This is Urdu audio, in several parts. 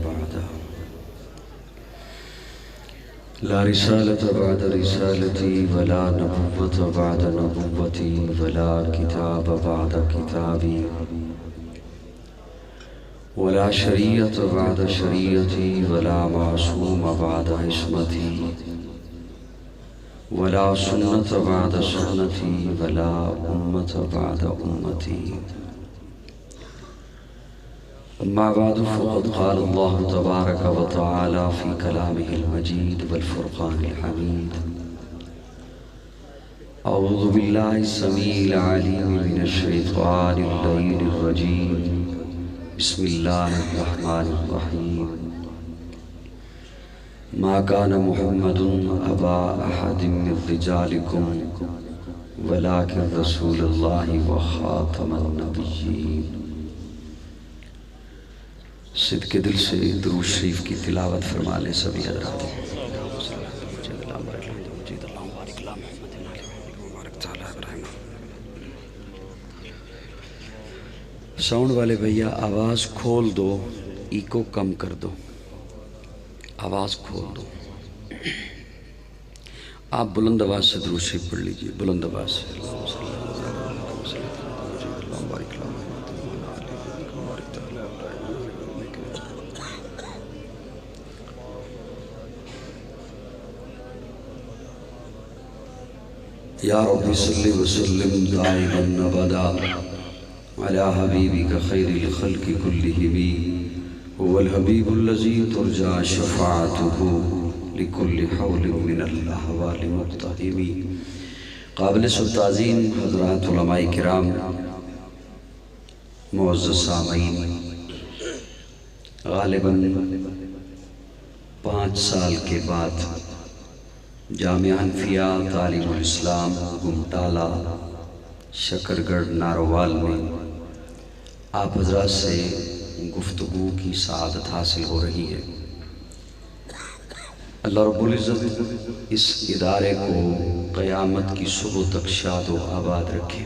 بعده لا رسالة بعد رسالتي ولا نبوة بعد نبوتي ولا كتاب بعد كتابي ولا شريعة بعد شريعتي ولا معصوم بعد عصمتي ولا سنة بعد سنتي ولا أمة بعد أمتي. أما بعد فقد قال الله تبارك وتعالى في كلامه المجيد والفرقان الحميد: أعوذ بالله السميع العليم من الشيطان اللعين الرجيم. بسم الله الرحمن الرحيم. ما كان محمد أبا أحد من رجالكم ولكن رسول الله وخاتم النبيين. صدق دل سے درود شریف کی تلاوت فرما لیں سبھی حضرات. ساؤنڈ والے بھیا آواز کھول دو، ایکو کم کر دو، آواز کھول دو. آپ بلند آواز سے درود شریف پڑھ لیجئے، بلند آواز سے. یا رب صلی وسلم دائما ابدا علی حبیبک خیر الخلق کلہم هو الحبیب الذی ترجى شفاعته لكل حول من الاحوال مقتحم. قابل تعظیم حضرات علماء کرام، معزز سامعین، غالباً 5 سال کے بعد جامعہ حنفیہ تعلیم الاسلام گمٹالہ شکرگڑھ ناروال میں آپ حضرات سے گفتگو کی سعادت حاصل ہو رہی ہے. اللہ رب العزت اس ادارے کو قیامت کی صبح تک شاد و آباد رکھے.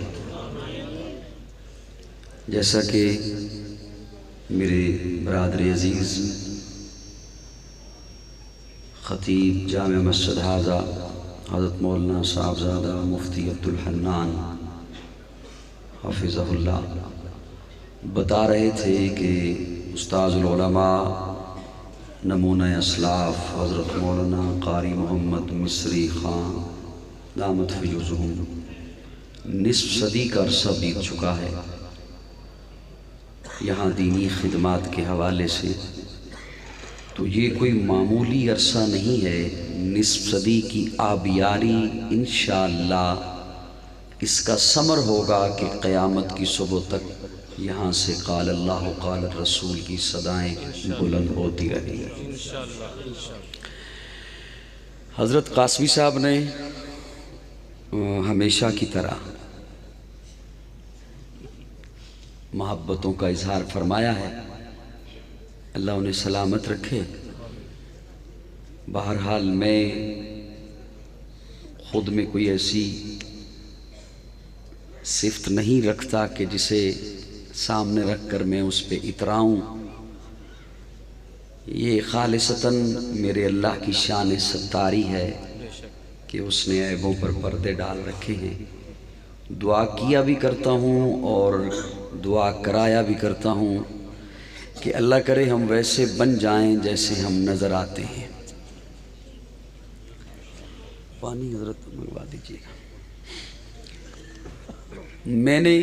جیسا کہ میرے برادر عزیز خطیب جامع مسجد حاضہ حضرت مولانا صاحبزادہ مفتی عبدالحنان حفظہ اللہ بتا رہے تھے کہ استاذ العلماء نمونہ اسلاف حضرت مولانا قاری محمد مصری خان دامت فیوزہم نصف صدی کا عرصہ بیت چکا ہے یہاں دینی خدمات کے حوالے سے. تو یہ کوئی معمولی عرصہ نہیں ہے. نصف صدی کی آبیاری انشاءاللہ اس کا ثمر ہوگا کہ قیامت کی صبح تک یہاں سے قال اللہ قال الرسول کی صدائیں بلند ہوتی رہی. حضرت قاسمی صاحب نے ہمیشہ کی طرح محبتوں کا اظہار فرمایا ہے. اللہ انہیں سلامت رکھے. بہرحال میں خود میں کوئی ایسی صفت نہیں رکھتا کہ جسے سامنے رکھ کر میں اس پہ اتراؤں. یہ خالصتاً میرے اللہ کی شان ستاری ہے کہ اس نے عیبوں پر پردے ڈال رکھے ہیں. دعا کیا بھی کرتا ہوں اور دعا کرایا بھی کرتا ہوں کہ اللہ کرے ہم ویسے بن جائیں جیسے ہم نظر آتے ہیں. پانی حضرت منگوا دیجیے گا. میں نے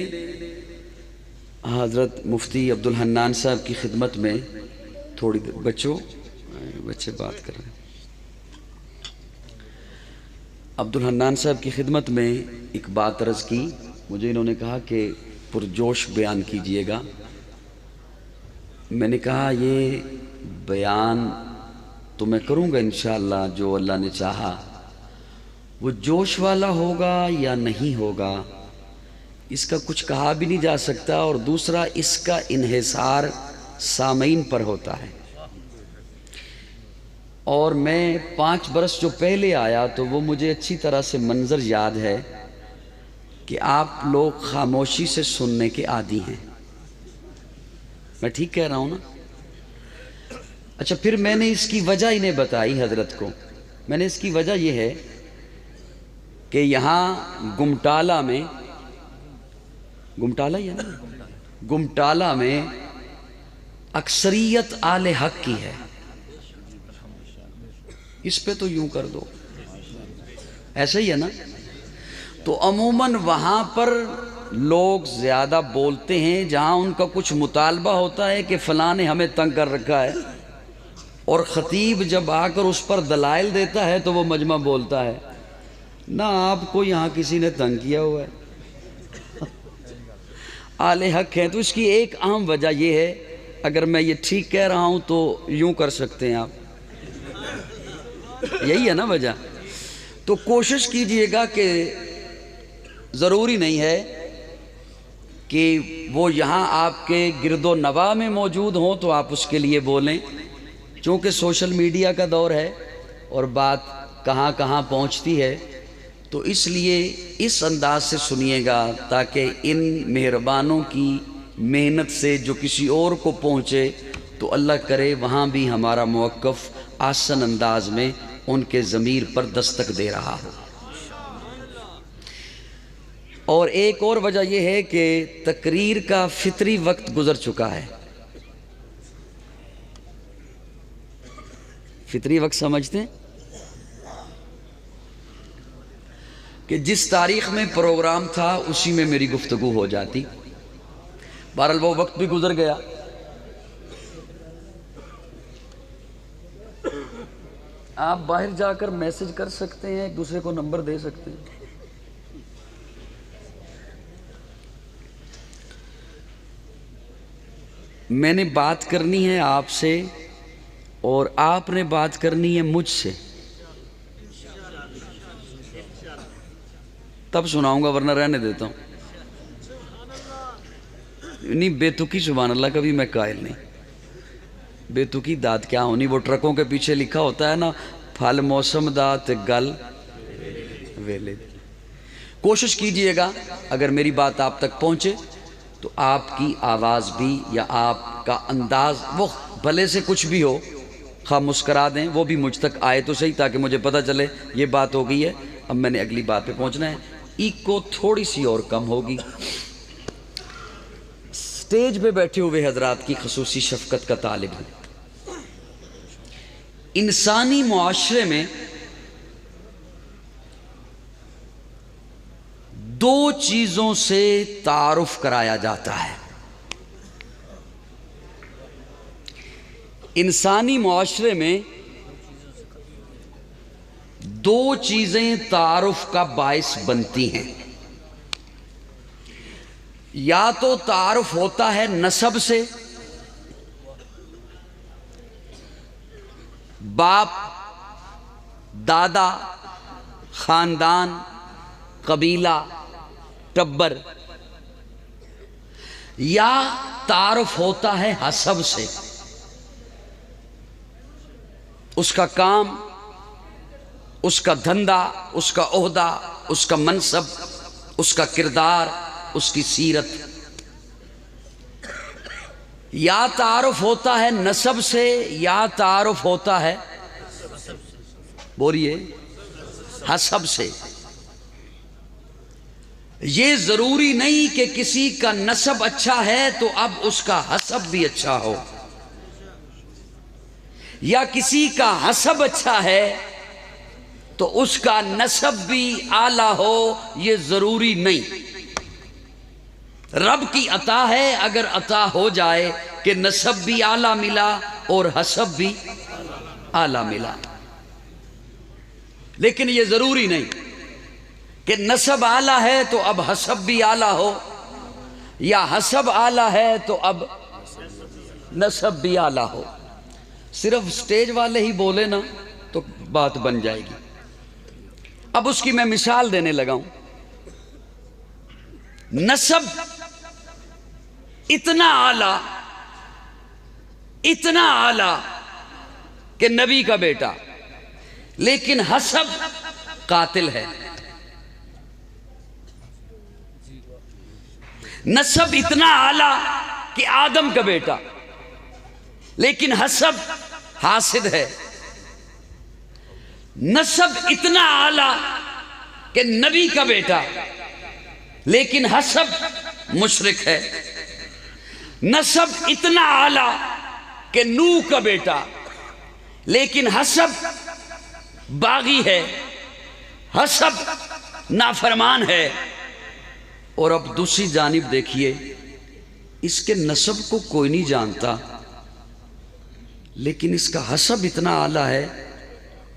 حضرت مفتی عبدالحنان صاحب کی خدمت میں تھوڑی دیر بچے بات کر رہے ہیں. عبدالحنان صاحب کی خدمت میں ایک بات عرض کی. مجھے انہوں نے کہا کہ پرجوش بیان کیجئے گا. میں نے کہا یہ بیان تو میں کروں گا انشاءاللہ جو اللہ نے چاہا. وہ جوش والا ہوگا یا نہیں ہوگا اس کا کچھ کہا بھی نہیں جا سکتا. اور دوسرا اس کا انحصار سامعین پر ہوتا ہے. اور میں 5 برس جو پہلے آیا تو وہ مجھے اچھی طرح سے منظر یاد ہے کہ آپ لوگ خاموشی سے سننے کے عادی ہیں. میں ٹھیک کہہ رہا ہوں نا؟ اچھا پھر میں نے اس کی وجہ انہیں بتائی حضرت کو. میں نے اس کی وجہ یہ ہے کہ یہاں گمٹالہ میں، گمٹالہ ہی ہے نا، گمٹالہ میں اکثریت آل حق کی ہے. اس پہ تو یوں کر دو، ایسا ہی ہے نا. تو عموماً وہاں پر لوگ زیادہ بولتے ہیں جہاں ان کا کچھ مطالبہ ہوتا ہے کہ فلاں نے ہمیں تنگ کر رکھا ہے، اور خطیب جب آ کر اس پر دلائل دیتا ہے تو وہ مجمع بولتا ہے نہ آپ کو یہاں کسی نے تنگ کیا ہوا ہے، آل حق ہیں. تو اس کی ایک اہم وجہ یہ ہے، اگر میں یہ ٹھیک کہہ رہا ہوں تو یوں کر سکتے ہیں آپ، یہی ہے نا وجہ. تو کوشش کیجئے گا کہ ضروری نہیں ہے کہ وہ یہاں آپ کے گرد و نواح میں موجود ہوں تو آپ اس کے لیے بولیں، چونکہ سوشل میڈیا کا دور ہے اور بات کہاں کہاں پہنچتی ہے. تو اس لیے اس انداز سے سنیے گا تاکہ ان مہربانوں کی محنت سے جو کسی اور کو پہنچے تو اللہ کرے وہاں بھی ہمارا موقف آسن انداز میں ان کے ضمیر پر دستک دے رہا ہو. اور ایک اور وجہ یہ ہے کہ تقریر کا فطری وقت گزر چکا ہے. فطری وقت سمجھتے ہیں کہ جس تاریخ میں پروگرام تھا اسی میں میری گفتگو ہو جاتی. بہرحال وہ وقت بھی گزر گیا. آپ باہر جا کر میسج کر سکتے ہیں، ایک دوسرے کو نمبر دے سکتے ہیں. میں نے بات کرنی ہے آپ سے اور آپ نے بات کرنی ہے مجھ سے. تب سناؤں گا ورنہ رہنے دیتا ہوں. نہیں بے تکی سبحان اللہ کبھی میں قائل نہیں. بے تکی داد کیا ہونی، وہ ٹرکوں کے پیچھے لکھا ہوتا ہے نا، پھل موسم دات گل ویلے. کوشش کیجئے گا اگر میری بات آپ تک پہنچے تو آپ کی آواز بھی یا آپ کا انداز وہ بھلے سے کچھ بھی ہو، خواہ مسکرا دیں، وہ بھی مجھ تک آئے تو صحیح تاکہ مجھے پتہ چلے یہ بات ہو گئی ہے، اب میں نے اگلی بات پہ پہنچنا ہے. ایکو تھوڑی سی اور کم ہوگی. سٹیج پہ بیٹھے ہوئے حضرات کی خصوصی شفقت کا طالب ہوں. انسانی معاشرے میں دو چیزوں سے تعارف کرایا جاتا ہے. انسانی معاشرے میں دو چیزیں تعارف کا باعث بنتی ہیں. یا تو تعارف ہوتا ہے نسب سے، باپ، دادا، خاندان، قبیلہ، ٹبر. یا تعارف ہوتا ہے حسب سے، اس کا کام، اس کا دھندا، اس کا عہدہ، اس کا منصب، اس کا کردار، اس کی سیرت. یا تعارف ہوتا ہے نسب سے یا تعارف ہوتا ہے بولیے حسب سے. یہ ضروری نہیں کہ کسی کا نسب اچھا ہے تو اب اس کا حسب بھی اچھا ہو، یا کسی کا حسب اچھا ہے تو اس کا نسب بھی اعلیٰ ہو، یہ ضروری نہیں. رب کی عطا ہے اگر عطا ہو جائے کہ نسب بھی اعلیٰ ملا اور حسب بھی اعلیٰ ملا، لیکن یہ ضروری نہیں کہ نسب اعلیٰ ہے تو اب حسب بھی اعلیٰ ہو، یا حسب اعلیٰ ہے تو اب نسب بھی اعلیٰ ہو. صرف سٹیج والے ہی بولے نا تو بات بن جائے گی. اب اس کی میں مثال دینے لگا ہوں. نسب اتنا اعلیٰ کہ نبی کا بیٹا، لیکن حسب قاتل ہے. نسب اتنا اعلیٰ کہ آدم کا بیٹا، لیکن حسب حاسد ہے، نسب اتنا اعلیٰ کہ نبی کا بیٹا لیکن حسب مشرک ہے، نسب اتنا اعلیٰ کہ نوح کا بیٹا لیکن حسب باغی ہے، حسب نافرمان ہے۔ اور اب دوسری جانب دیکھیے، اس کے نسب کو کوئی نہیں جانتا لیکن اس کا حسب اتنا اعلیٰ ہے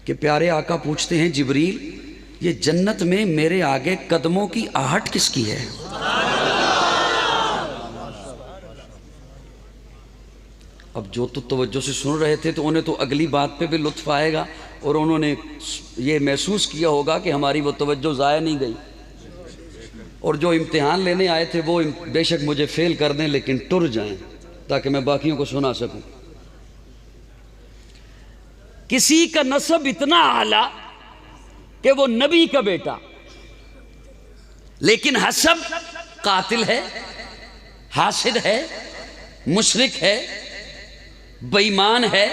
کہ پیارے آقا پوچھتے ہیں جبریل یہ جنت میں میرے آگے قدموں کی آہٹ کس کی ہے؟ اب جو تو توجہ سے سن رہے تھے تو انہیں تو اگلی بات پہ بھی لطف آئے گا اور انہوں نے یہ محسوس کیا ہوگا کہ ہماری وہ توجہ ضائع نہیں گئی، اور جو امتحان لینے آئے تھے وہ بے شک مجھے فیل کر دیں لیکن ٹر جائیں تاکہ میں باقیوں کو سنا سکوں۔ کسی کا نسب اتنا اعلیٰ کہ وہ نبی کا بیٹا لیکن حسب قاتل ہے، حاسد ہے، مشرک ہے، بےایمان ہے،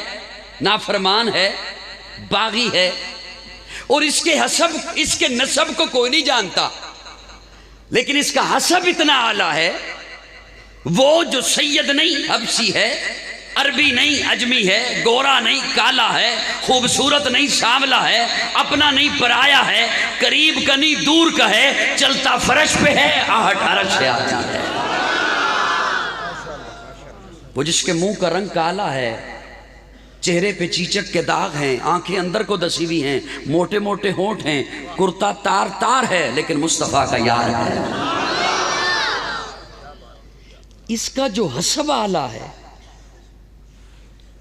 نافرمان ہے، باغی ہے، اور اس کے نسب کو کوئی نہیں جانتا لیکن اس کا حسب اتنا اعلیٰ ہے، وہ جو سید نہیں حبشی ہے، عربی نہیں اجمی ہے، گورا نہیں کالا ہے، خوبصورت نہیں سانولا ہے، اپنا نہیں پرایا ہے، قریب کا نہیں دور کا ہے، چلتا فرش پہ ہے، آہٹ عرش سے آتی ہے۔ وہ جس کے منہ کا رنگ کالا ہے، چہرے پہ چیچک کے داغ ہیں، آنکھیں اندر کو دسی ہوئی ہیں، موٹے موٹے ہونٹ ہیں، کرتا تار تار ہے لیکن مصطفیٰ کا یار ہے۔ اس کا جو حسب اعلیٰ ہے،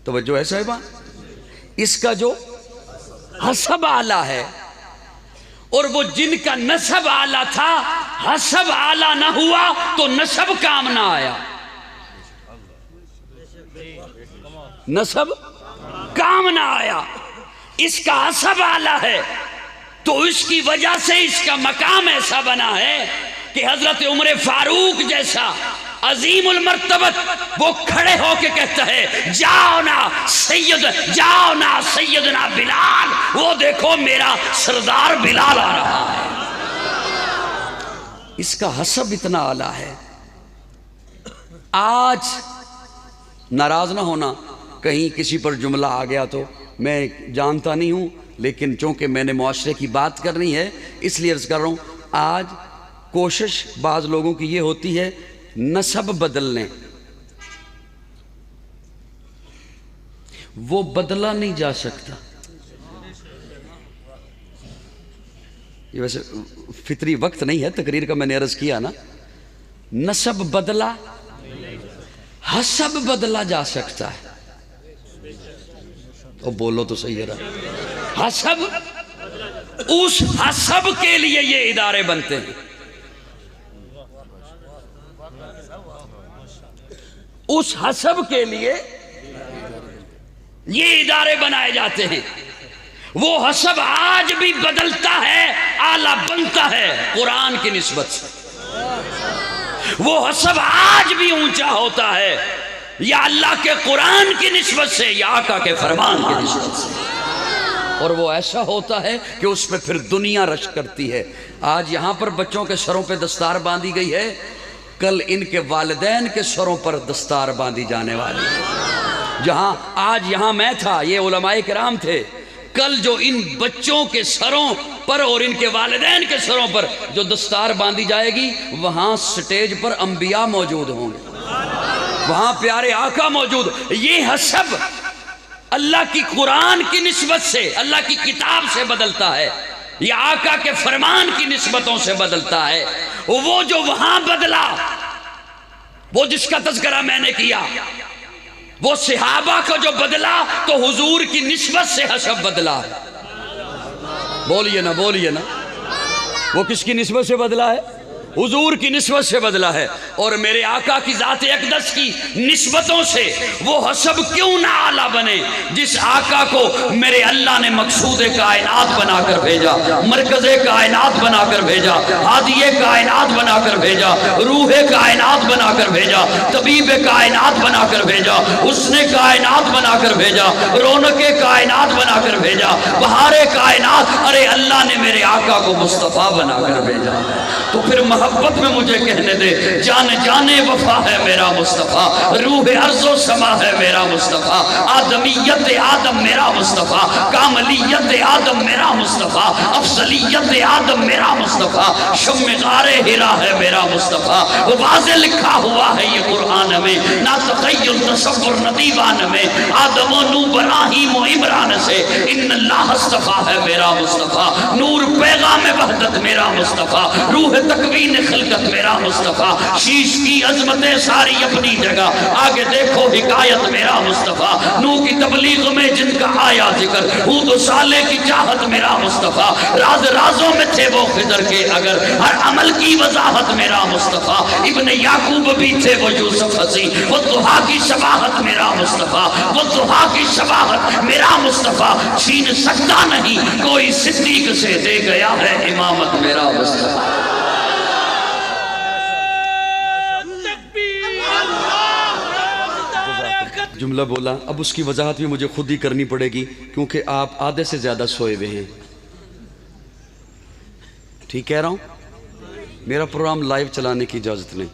توجہ ہے صاحبہ، اس کا جو حسب اعلیٰ ہے، اور وہ جن کا نسب اعلیٰ تھا حسب اعلیٰ نہ ہوا تو نسب کام نہ آیا، نسب کام نہ آیا۔ اس کا حسب اعلیٰ ہے تو اس کی وجہ سے اس کا مقام ایسا بنا ہے کہ حضرت عمر فاروق جیسا عظیم المرتبت وہ کھڑے ہو کے کہتا ہے جاؤ نا سیدنا بلال، وہ دیکھو میرا سردار بلال آ رہا ہے۔ اس کا حسب اتنا اعلیٰ ہے۔ آج ناراض نہ ہونا کہیں کسی پر جملہ آ گیا تو، میں جانتا نہیں ہوں لیکن چونکہ میں نے معاشرے کی بات کرنی ہے اس لیے عرض کر رہا ہوں، آج کوشش بعض لوگوں کی یہ ہوتی ہے نسب بدلنے، وہ بدلا نہیں جا سکتا۔ یہ ویسے فطری وقت نہیں ہے تقریر کا، میں نے عرض کیا نا، نسب بدلا، حسب بدلا جا سکتا ہے۔ تو بولو تو صحیح ہے رہا، حسب، اس حسب کے لیے یہ ادارے بنتے ہیں، اس حسب کے لیے یہ ادارے بنائے جاتے ہیں۔ وہ حسب آج بھی بدلتا ہے، اعلیٰ بنتا ہے قرآن کی نسبت سے، وہ حسب آج بھی اونچا ہوتا ہے یا اللہ کے قرآن کی نسبت سے یا آقا کے فرمان کی نسبت سے، اور وہ ایسا ہوتا ہے کہ اس پہ پھر دنیا رش کرتی ہے۔ آج یہاں پر بچوں کے سروں پہ دستار باندھی گئی ہے، کل ان کے والدین کے سروں پر دستار باندھی جانے والی ہے۔ جہاں آج یہاں میں تھا، یہ علماء کرام تھے، کل جو ان بچوں کے سروں پر اور ان کے والدین کے سروں پر جو دستار باندھی جائے گی، وہاں سٹیج پر انبیاء موجود ہوں گے، وہاں پیارے آقا موجود۔ یہ حسب اللہ کی قرآن کی نسبت سے، اللہ کی کتاب سے بدلتا ہے یا آقا کے فرمان کی نسبتوں سے بدلتا ہے۔ وہ جو وہاں بدلا، وہ جس کا تذکرہ میں نے کیا، وہ صحابہ کو جو بدلا تو حضور کی نسبت سے حسب بدلا ہے۔ بولیے نا، بولیے نا، وہ کس کی نسبت سے بدلا ہے؟ حضور کی نسبت سے بدلا ہے، اور میرے آقا کی ذات اقدس کی نسبتوں سے وہ حسب کیوں نہ اعلیٰ بنے جس آقا کو میرے اللہ نے مقصود کائنات بنا کر بھیجا، مرکز کائنات بنا کر بھیجا، ہادی کائنات بنا کر بھیجا، روح کائنات بنا کر بھیجا، طبیب کائنات بنا کر بھیجا، حسن کائنات بنا کر بھیجا، رونق کائنات بنا کر بھیجا، بہار کائنات، ارے اللہ نے میرے آقا کو مصطفیٰ بنا کر بھیجا۔ تو پھر محبت میں مجھے کہنے دے، جان جانے وفا ہے میرا مصطفیٰ، روح ارض و سما ہے میرا مصطفیٰ، آدمیت آدم میرا مصطفیٰ، کاملیت آدم میرا مصطفیٰ، افضلیت آدم میرا مصطفیٰ، شم غار ہرا ہے میرا مصطفیٰ، واضح لکھا ہوا ہے یہ قرآن میں، نہ تخیل تصور نہ دیوان میں، آدم و نو ابراہیم و عمران سے ان اللہ اصطفیٰ ہے میرا مصطفیٰ، نور پیغام وحدت میرا مصطفیٰ، روح تکوین خلقت میرا مصطفیٰ، شیش کی عظمت ساری اپنی جگہ، آگے دیکھو حکایت میرا مصطفیٰ، نو کی تبلیغ میں جن کا آیا ذکر، حود و صالح کی چاہت میرا مصطفیٰ، راز رازوں میں تھے وہ خضر کے اگر، ہر عمل کی وضاحت میرا مصطفیٰ، ابن یعقوب بھی تھے وہ یوسف حسی، وہ دہا کی شباہت میرا مصطفیٰ، وہ دہا کی شباہت میرا مصطفیٰ، چھین سکتا نہیں کوئی صدیق سے، دے گیا ہے امامت میرا مصطفیٰ۔ جملہ بولا، اب اس کی وضاحت بھی مجھے خود ہی کرنی پڑے گی کیونکہ آپ آدھے سے زیادہ سوئے ہوئے ہیں۔ ٹھیک کہہ رہا ہوں؟ میرا پروگرام لائیو چلانے کی اجازت نہیں۔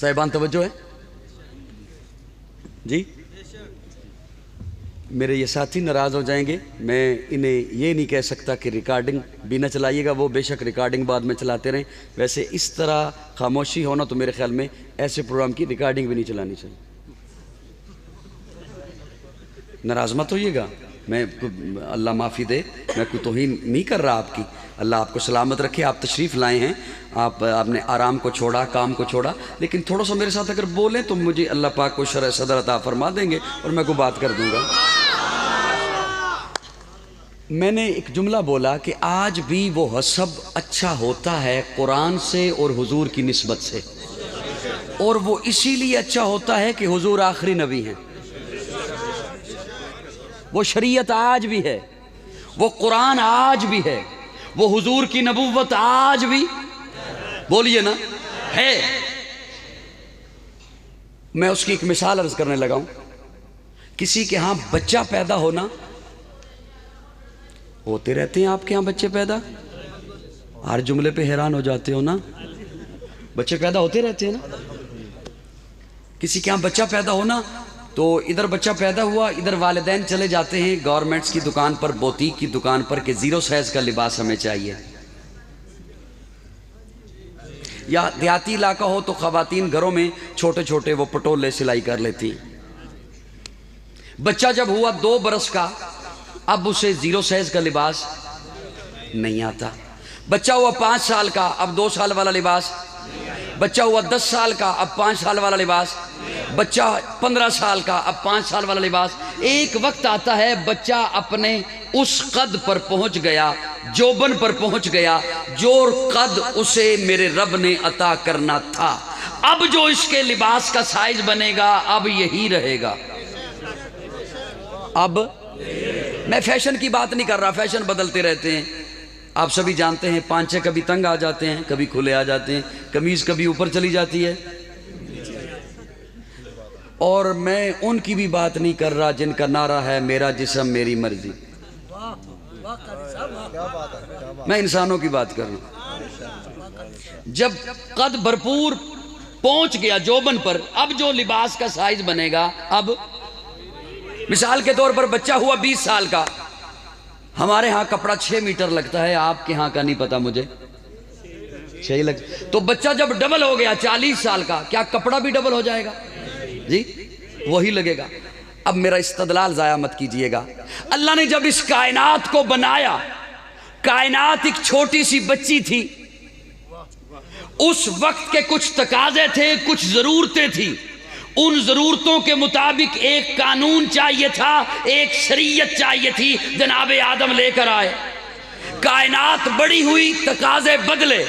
صاحبان توجہ ہے جی؟ میرے یہ ساتھی ناراض ہو جائیں گے، میں انہیں یہ نہیں کہہ سکتا کہ ریکارڈنگ بھی نہ چلائیے گا، وہ بے شک ریکارڈنگ بعد میں چلاتے رہیں، ویسے اس طرح خاموشی ہونا تو میرے خیال میں ایسے پروگرام کی ریکارڈنگ بھی نہیں چلانی چاہیے۔ ناراض مت ہوئیے گا، میں اللہ معافی دے، میں کوئی توہین نہیں کر رہا آپ کی، اللہ آپ کو سلامت رکھے، آپ تشریف لائے ہیں، آپ نے آرام کو چھوڑا، کام کو چھوڑا، لیکن تھوڑا سا میرے ساتھ اگر بولیں تو مجھے اللہ پاک کو شرح صدر عطا فرما دیں گے اور میں کوئی بات کر دوں گا۔ میں نے ایک جملہ بولا کہ آج بھی وہ حسب اچھا ہوتا ہے قرآن سے اور حضور کی نسبت سے، اور وہ اسی لیے اچھا ہوتا ہے کہ حضور آخری نبی ہیں، وہ شریعت آج بھی ہے، وہ قرآن آج بھی ہے، وہ حضور کی نبوت آج بھی، بولیے نا، ہے۔ میں اس کی ایک مثال عرض کرنے لگا ہوں، کسی کے ہاں بچہ پیدا ہونا، ہوتے رہتے ہیں آپ کے ہاں بچے پیدا، ہر جملے پہ حیران ہو جاتے ہو نا، بچے پیدا ہوتے رہتے ہیں نا، کسی کے ہاں بچہ پیدا ہونا تو ادھر بچہ پیدا ہوا، ادھر والدین چلے جاتے ہیں گورنمنٹس کی دکان پر، بوتیک کی دکان پر کہ 0 سائز کا لباس ہمیں چاہیے، یا دیہاتی علاقہ ہو تو خواتین گھروں میں چھوٹے چھوٹے وہ پٹولے سلائی کر لیتی ہیں۔ بچہ جب ہوا 2 برس کا اب اسے 0 سائز کا لباس نہیں آتا، بچہ ہوا 5 سال کا اب 2 سال والا لباس، بچہ ہوا 10 سال کا اب 5 سال والا لباس، بچہ 15 سال کا اب 5 سال والا لباس۔ ایک وقت آتا ہے بچہ اپنے اس قد پر پہنچ گیا، جوبن پر پہنچ گیا جو قد اسے میرے رب نے عطا کرنا تھا، اب جو اس کے لباس کا سائز بنے گا اب یہی رہے گا۔ اب میں فیشن کی بات نہیں کر رہا، فیشن بدلتے رہتے ہیں، آپ سبھی جانتے ہیں، پانچے کبھی تنگ آ جاتے ہیں، کبھی کھلے آ جاتے ہیں، قمیض کبھی اوپر چلی جاتی ہے، اور میں ان کی بھی بات نہیں کر رہا جن کا نعرہ ہے میرا جسم میری مرضی، میں انسانوں کی بات کر رہا ہوں۔ جب قد بھرپور پہنچ گیا جوبن پر، اب جو لباس کا سائز بنے گا، اب مثال کے طور پر بچہ ہوا 20 سال کا، ہمارے ہاں کپڑا 6 میٹر لگتا ہے، آپ کے ہاں کا نہیں پتا مجھے، 6 لگتا، تو بچہ جب ڈبل ہو گیا 40 سال کا، کیا کپڑا بھی ڈبل ہو جائے گا؟ جی وہی لگے گا۔ اب میرا استدلال ضائع مت کیجئے گا، اللہ نے جب اس کائنات کو بنایا، کائنات ایک چھوٹی سی بچی تھی، اس وقت کے کچھ تقاضے تھے، کچھ ضرورتیں تھیں، ان ضرورتوں کے مطابق ایک قانون چاہیے تھا، ایک شریعت چاہیے تھی، جناب آدم لے کر آئے۔ کائنات بڑی ہوئی، تقاضے بدلے،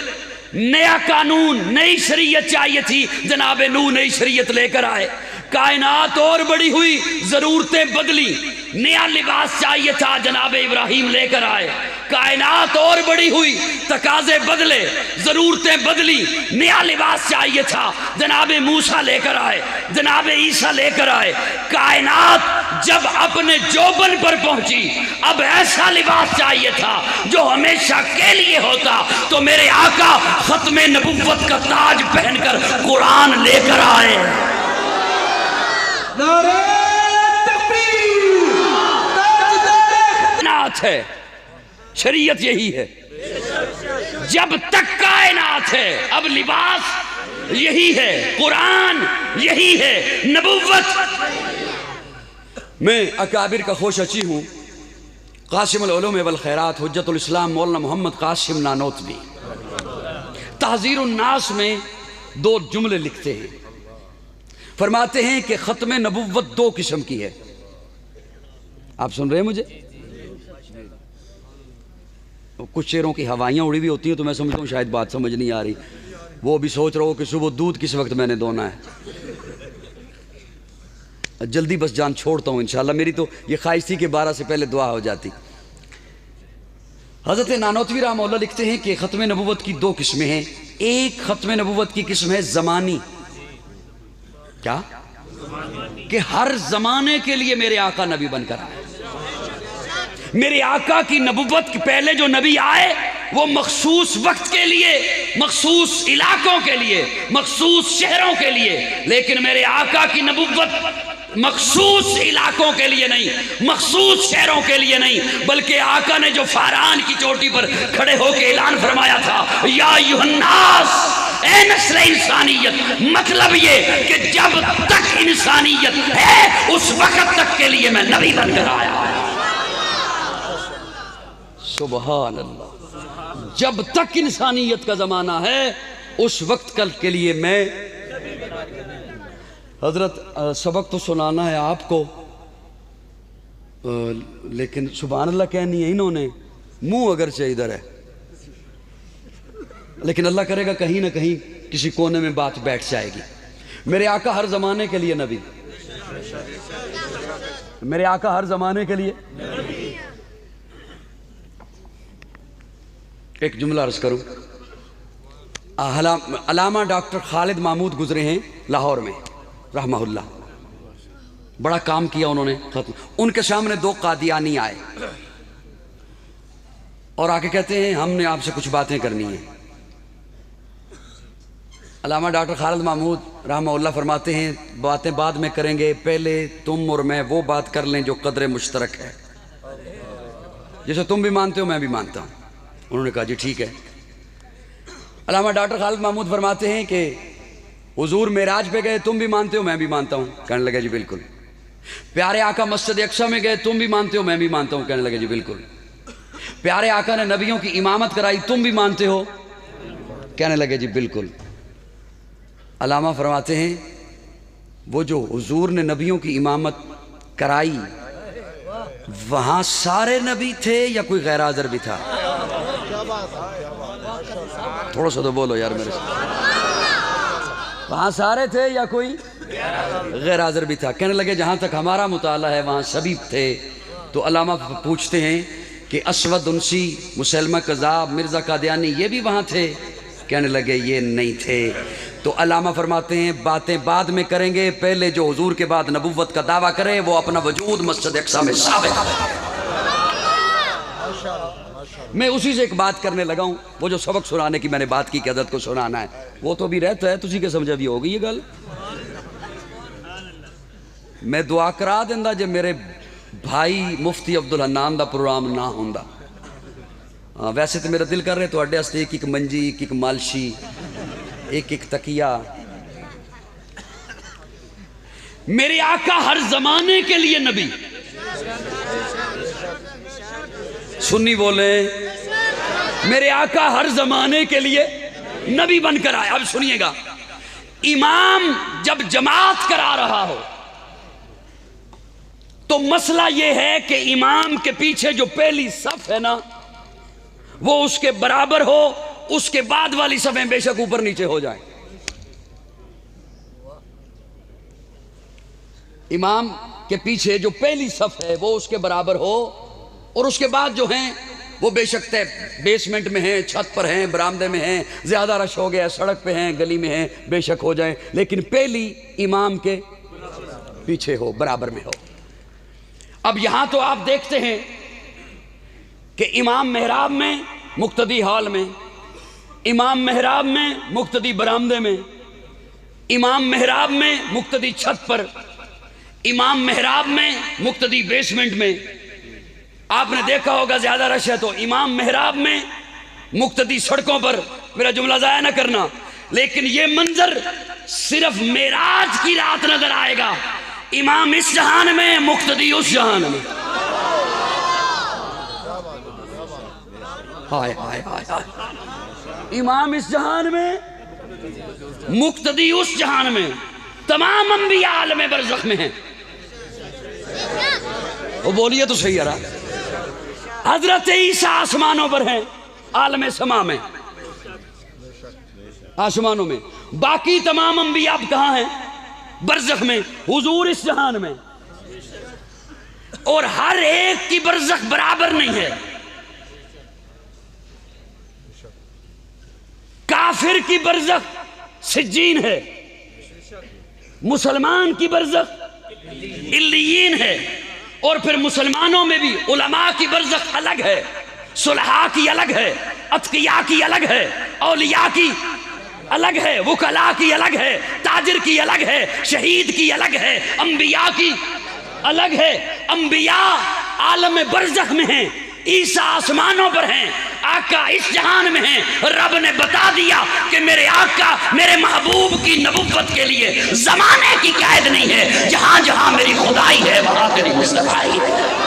نیا قانون، نئی شریعت چاہیے تھی، جناب نوح نئی شریعت لے کر آئے۔ کائنات اور بڑی ہوئی، ضرورتیں بدلی، نیا لباس چاہیے تھا، جناب ابراہیم لے کر آئے۔ کائنات اور بڑی ہوئی، تقاضے بدلے، ضرورتیں بدلی، نیا لباس چاہیے تھا، جناب موسیٰ لے کر آئے، جناب عیسیٰ لے کر آئے۔ کائنات جب اپنے جوبن پر پہنچی، اب ایسا لباس چاہیے تھا جو ہمیشہ کے لیے ہوتا، تو میرے آقا ختم نبوت کا تاج پہن کر قرآن لے کر آئے۔ نعرہ تکبیر، کائنات ہے، شریعت یہی ہے، جب تک کائنات ہے اب لباس یہی ہے، قرآن یہی ہے، نبوت۔ میں اکابر کا خوشچی ہوں، قاسم العلوم والخیرات حجت الاسلام مولانا محمد قاسم نانوتوی تحذیر الناس میں 2 جملے لکھتے ہیں، فرماتے ہیں کہ ختم نبوت 2 قسم کی ہے۔ آپ سن رہے ہیں مجھے؟ کچھ شعروں کی ہوائیاں اڑی ہوئی ہوتی ہیں تو میں سمجھتا ہوں شاید بات سمجھ نہیں آ رہی، وہ بھی سوچ رہا ہو کہ صبح دودھ کس وقت میں نے دونا ہے۔ جلدی بس جان چھوڑتا ہوں انشاءاللہ، میری تو یہ خواہش تھی کہ 12 سے پہلے دعا ہو جاتی۔ حضرت نانوتوی رحمہ اللہ لکھتے ہیں کہ ختم نبوت کی 2 قسمیں ہیں۔ ایک ختم نبوت کی قسم ہے زمانی، کیا کہ ہر زمانے کے لیے میرے آقا نبی بن کر آئے۔ میرے آقا کی نبوت کے پہلے جو نبی آئے وہ مخصوص وقت کے لیے، مخصوص علاقوں کے لیے، مخصوص شہروں کے لیے، لیکن میرے آقا کی نبوت مخصوص علاقوں کے لیے نہیں، مخصوص شہروں کے لیے نہیں، بلکہ آقا نے جو فاران کی چوٹی پر کھڑے ہو کے اعلان فرمایا تھا، یا ایھا الناس، اے نسل انسانیت، مطلب یہ کہ جب تک انسانیت ہے اس وقت تک کے لیے میں نبی بن کر آیا۔ سبحان اللہ، جب تک انسانیت کا زمانہ ہے اس وقت کل کے لیے میں حضرت سبق تو سنانا ہے آپ کو، لیکن سبحان اللہ کہنی ہے انہوں نے، منہ اگرچہ ادھر ہے لیکن اللہ کرے گا کہیں نہ کہیں کسی کونے میں بات بیٹھ جائے گی۔ میرے آقا ہر زمانے کے لیے نبی، میرے آقا ہر زمانے کے لیے۔ ایک جملہ عرض کروں، علامہ ڈاکٹر خالد محمود گزرے ہیں لاہور میں رحمہ اللہ، بڑا کام کیا انہوں نے۔ ان کے سامنے 2 قادیانی آئے اور آ کے کہتے ہیں ہم نے آپ سے کچھ باتیں کرنی ہیں۔ علامہ ڈاکٹر خالد محمود رحمہ اللہ فرماتے ہیں باتیں بعد میں کریں گے، پہلے تم اور میں وہ بات کر لیں جو قدر مشترک ہے، جسے تم بھی مانتے ہو میں بھی مانتا ہوں۔ انہوں نے کہا جی ٹھیک ہے۔ علامہ ڈاکٹر خالد محمود فرماتے ہیں کہ حضور معراج پہ گئے، تم بھی مانتے ہو میں بھی مانتا ہوں، کہنے لگے جی بالکل۔ پیارے آقا مسجد اقصیٰ میں گئے، تم بھی مانتے ہو میں بھی مانتا ہوں، کہنے لگے جی بالکل۔ پیارے آقا نے نبیوں کی امامت کرائی، تم بھی مانتے ہو، کہنے لگے جی بالکل۔ علامہ فرماتے ہیں وہ جو حضور نے نبیوں کی امامت کرائی وہاں سارے نبی تھے یا کوئی غیر حاضر بھی تھا؟ تھوڑا سا تو بولو یار میرے سے، وہاں سارے تھے یا کوئی غیر حاضر بھی تھا؟ کہنے لگے جہاں تک ہمارا مطالعہ ہے وہاں سبھی تھے۔ تو علامہ پوچھتے ہیں کہ اسود انسی، مسلمہ کذاب، مرزا قادیانی یہ بھی وہاں تھے؟ کہنے لگے یہ نہیں تھے۔ تو علامہ فرماتے ہیں باتیں بعد میں کریں گے، پہلے جو حضور کے بعد نبوت کا دعویٰ کرے وہ اپنا وجود مسجد اقصیٰ میں ثابت کرے۔ میں اسی سے ایک بات کرنے لگا ہوں، وہ جو سبق سنانے کی میں نے بات کی کہ حضرت کو سنانا ہے، وہ تو بھی رہتا ہے، تجھی کے سمجھا بھی ہوگی یہ گل۔ میں دعا کرا دیندہ جب میرے بھائی مفتی عبدالحنان دا پروگرام نہ ہوندہ، ویسے تو میرا دل کر رہے تو اڈے ہستے ایک ایک منجی، ایک ایک مالشی، ایک ایک تکیہ۔ میرے آقا ہر زمانے کے لیے نبی، سنی بولے، میرے آقا ہر زمانے کے لیے نبی بن کر آئے۔ اب سنیے گا، امام جب جماعت کرا رہا ہو تو مسئلہ یہ ہے کہ امام کے پیچھے جو پہلی صف ہے نا وہ اس کے برابر ہو، اس کے بعد والی صفیں بے شک اوپر نیچے ہو جائیں۔ امام کے پیچھے جو پہلی صف ہے وہ اس کے برابر ہو، اور اس کے بعد جو ہیں وہ بے شک بیسمنٹ میں ہیں، چھت پر ہیں، برآمدے میں ہیں، زیادہ رش ہو گیا، سڑک پہ ہیں، گلی میں ہیں، بے شک ہو جائیں، لیکن پہلی امام کے پیچھے ہو، برابر میں ہو۔ اب یہاں تو آپ دیکھتے ہیں کہ امام محراب میں، مقتدی ہال میں، امام محراب میں، مقتدی برآمدے میں، امام محراب میں، مقتدی چھت پر، امام محراب میں، مقتدی بیسمنٹ میں۔ آپ نے دیکھا ہوگا زیادہ رش ہے تو امام محراب میں، مقتدی سڑکوں پر، میرا جملہ ضائع نہ کرنا، لیکن یہ منظر صرف معراج کی رات نظر آئے گا۔ امام اس جہان میں، مقتدی اس جہان میں۔ ہائے ہائے ہائے ہائے، امام اس جہان میں، مقتدی اس جہان میں۔ تمام انبیاء عالم برزخ میں ہیں۔ وہ بولیے تو صحیح ہے۔ حضرت عیسیٰ آسمانوں پر ہیں، عالم سما میں، آسمانوں میں۔ باقی تمام انبیاء اب کہاں ہیں؟ برزخ میں۔ حضور اس جہان میں، اور ہر ایک کی برزخ برابر نہیں ہے۔ کافر کی برزخ سجین ہے، مسلمان کی برزخ علیین ہے، اور پھر مسلمانوں میں بھی علماء کی برزخ الگ ہے، صلحاء کی الگ ہے، اتقیاء کی الگ ہے، اولیاء کی الگ ہے، وکلاء کی الگ ہے، تاجر کی الگ ہے، شہید کی الگ ہے، انبیاء کی الگ ہے۔ انبیاء عالم برزخ میں ہیں، عیسیٰ آسمانوں پر ہیں، آقا اس جہان میں ہیں۔ رب نے بتا دیا کہ میرے آقا، میرے محبوب کی نبوت کے لیے زمانے کی قید نہیں ہے، جہاں جہاں میری خدائی ہے وہاں تیری مصطفائی ہے۔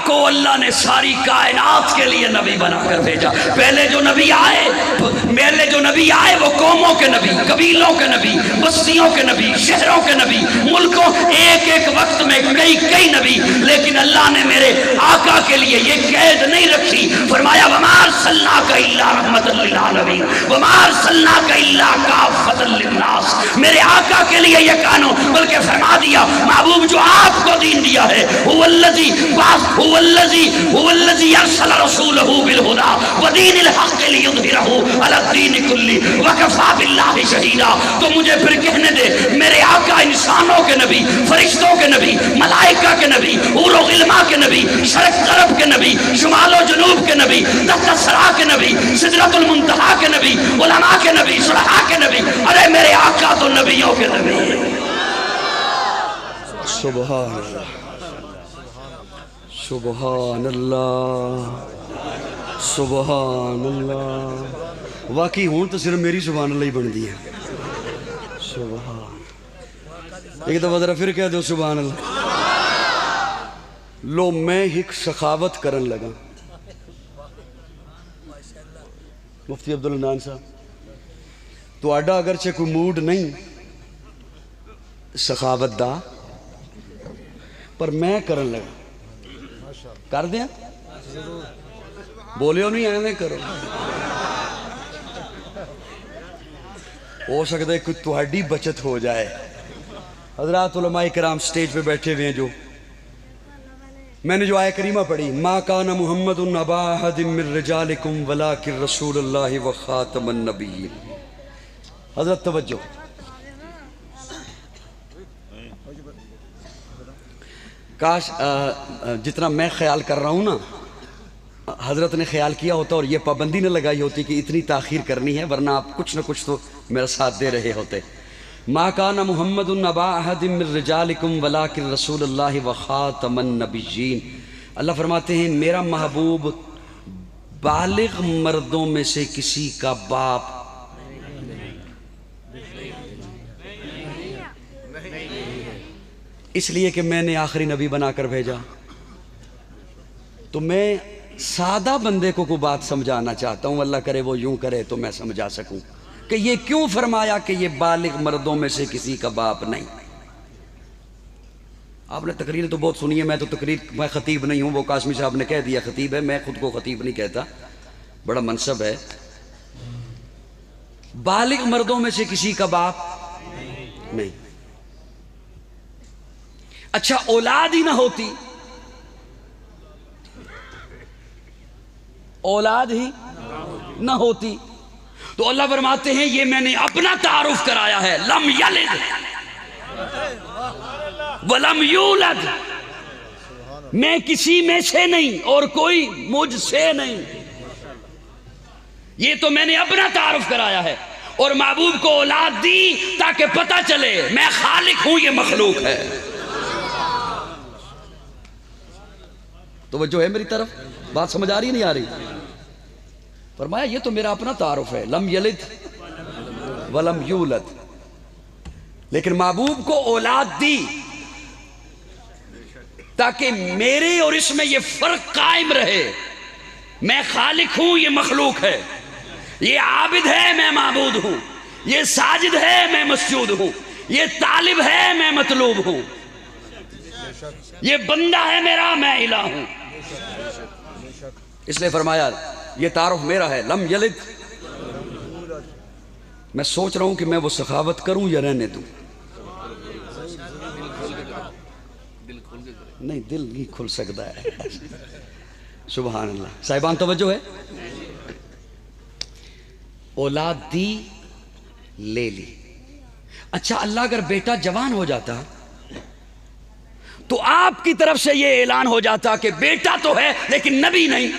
کو اللہ نے ساری کائنات کے لیے نبی بنا کر بھیجا۔ پہلے جو نبی آئے وہ قوموں کے نبی، قبیلوں کے نبی، بستیوں کے نبی، شہروں کے نبی، ملکوں، ایک ایک وقت میں کئی نبی، لیکن اللہ نے میرے آقا کے لیے یہ قید نہیں رکھی۔ فرمایا وَمَا أَرْسَلْنَاكَ إِلَّا رَحْمَةً لِّلْعَالَمِينَ وَمَا أَرْسَلْنَاكَ إِلَّا كَافَّةً لِّلنَّاسِ۔ میرے آقا کے لیے یہ کانو، بلکہ فرما دیا محبوب جو آپ کو دین دیا ہے، هو الذي ارسل رسوله بالهدى ودين الحق ليظهره على الدين كله وكفى بالله شهيدا۔ تو مجھے پھر کہنے دے، میرے آقا انسانوں کے نبی، فرشتوں کے نبی، ملائکہ کے نبی، حور و غلما کے نبی، شرق غرب کے نبی، شمال و جنوب کے نبی، تحت الثری کے نبی، سدرۃ المنتہا کے نبی، علماء کے نبی، صلحاء کے نبی۔ ارے میرے آقا تو نبیوں کے نبی ہیں۔ سبحان اللہ، سبحان اللہ، سبحان اللہ۔ واقعی ہوں تو صرف میری سبحان اللہ ہی بن دی ہے۔ سبحان، ایک دفعہ ذرا پھر کہہ دو سبحان اللہ۔ لو میں ایک سخاوت کرن لگا۔ مفتی عبدالحنان صاحب تو آڈا اگرچہ کوئی موڈ نہیں سخاوت دا، پر میں کرن لگا۔ کر دیا بولیو نہیں ایویں کرو۔ ہو سکتا ہے کوئی تہاڈی بچت ہو جائے۔ حضرات علماء کرام سٹیج پہ بیٹھے ہوئے ہیں، جو میں نے جو آیہ کریمہ پڑھی، ما کان محمد ابا احد من رجالکم ولکن رسول اللہ وخاتم النبیین۔ حضرت توجہ، کاش جتنا میں خیال کر رہا ہوں نا حضرت نے خیال کیا ہوتا اور یہ پابندی نہ لگائی ہوتی کہ اتنی تاخیر کرنی ہے، ورنہ آپ کچھ نہ کچھ تو میرا ساتھ دے رہے ہوتے۔ ما کان محمد ابا احد من رجالکم ولکن رسول اللہ وخاتم النبیین۔ اللہ فرماتے ہیں میرا محبوب بالغ مردوں میں سے کسی کا باپ اس لیے کہ میں نے آخری نبی بنا کر بھیجا۔ تو میں سادہ بندے کو کوئی بات سمجھانا چاہتا ہوں، اللہ کرے وہ یوں کرے تو میں سمجھا سکوں۔ کہ یہ کیوں فرمایا کہ یہ بالغ مردوں میں سے کسی کا باپ نہیں؟ آپ نے تقریر تو بہت سنی ہے، میں خطیب نہیں ہوں، وہ قاسمی صاحب نے کہہ دیا خطیب ہے، میں خود کو خطیب نہیں کہتا، بڑا منصب ہے۔ بالغ مردوں میں سے کسی کا باپ نہیں۔ اچھا اولاد ہی نہ ہوتی، اولاد ہی نہ ہوتی تو اللہ فرماتے ہیں یہ میں نے اپنا تعارف کرایا ہے، لم یلد ولم یولد، میں کسی میں سے نہیں اور کوئی مجھ سے نہیں، یہ تو میں نے اپنا تعارف کرایا ہے، اور محبوب کو اولاد دی تاکہ پتہ چلے میں خالق ہوں، یہ مخلوق ہے۔ توجہ ہے میری طرف؟ بات سمجھ آ رہی نہیں آ رہی؟ فرمایا یہ تو میرا اپنا تعارف ہے، لم یلد ولم یولد، لیکن محبوب کو اولاد دی تاکہ میرے اور اس میں یہ فرق قائم رہے، میں خالق ہوں، یہ مخلوق ہے، یہ عابد ہے، میں معبود ہوں، یہ ساجد ہے، میں مسجود ہوں، یہ طالب ہے، میں مطلوب ہوں، یہ بندہ ہے میرا، میں الہ ہوں۔ اس لیے فرمایا یہ تعارف میرا ہے، لم یلد۔ میں سوچ رہا ہوں کہ میں وہ سخاوت کروں یا رہنے دوں؟ نہیں، دل نہیں کھل سکتا ہے۔ سبحان اللہ۔ صاحبان توجہ ہے؟ اولاد دی، لے لی۔ اچھا اللہ اگر بیٹا جوان ہو جاتا تو آپ کی طرف سے یہ اعلان ہو جاتا کہ بیٹا تو ہے لیکن نبی نہیں۔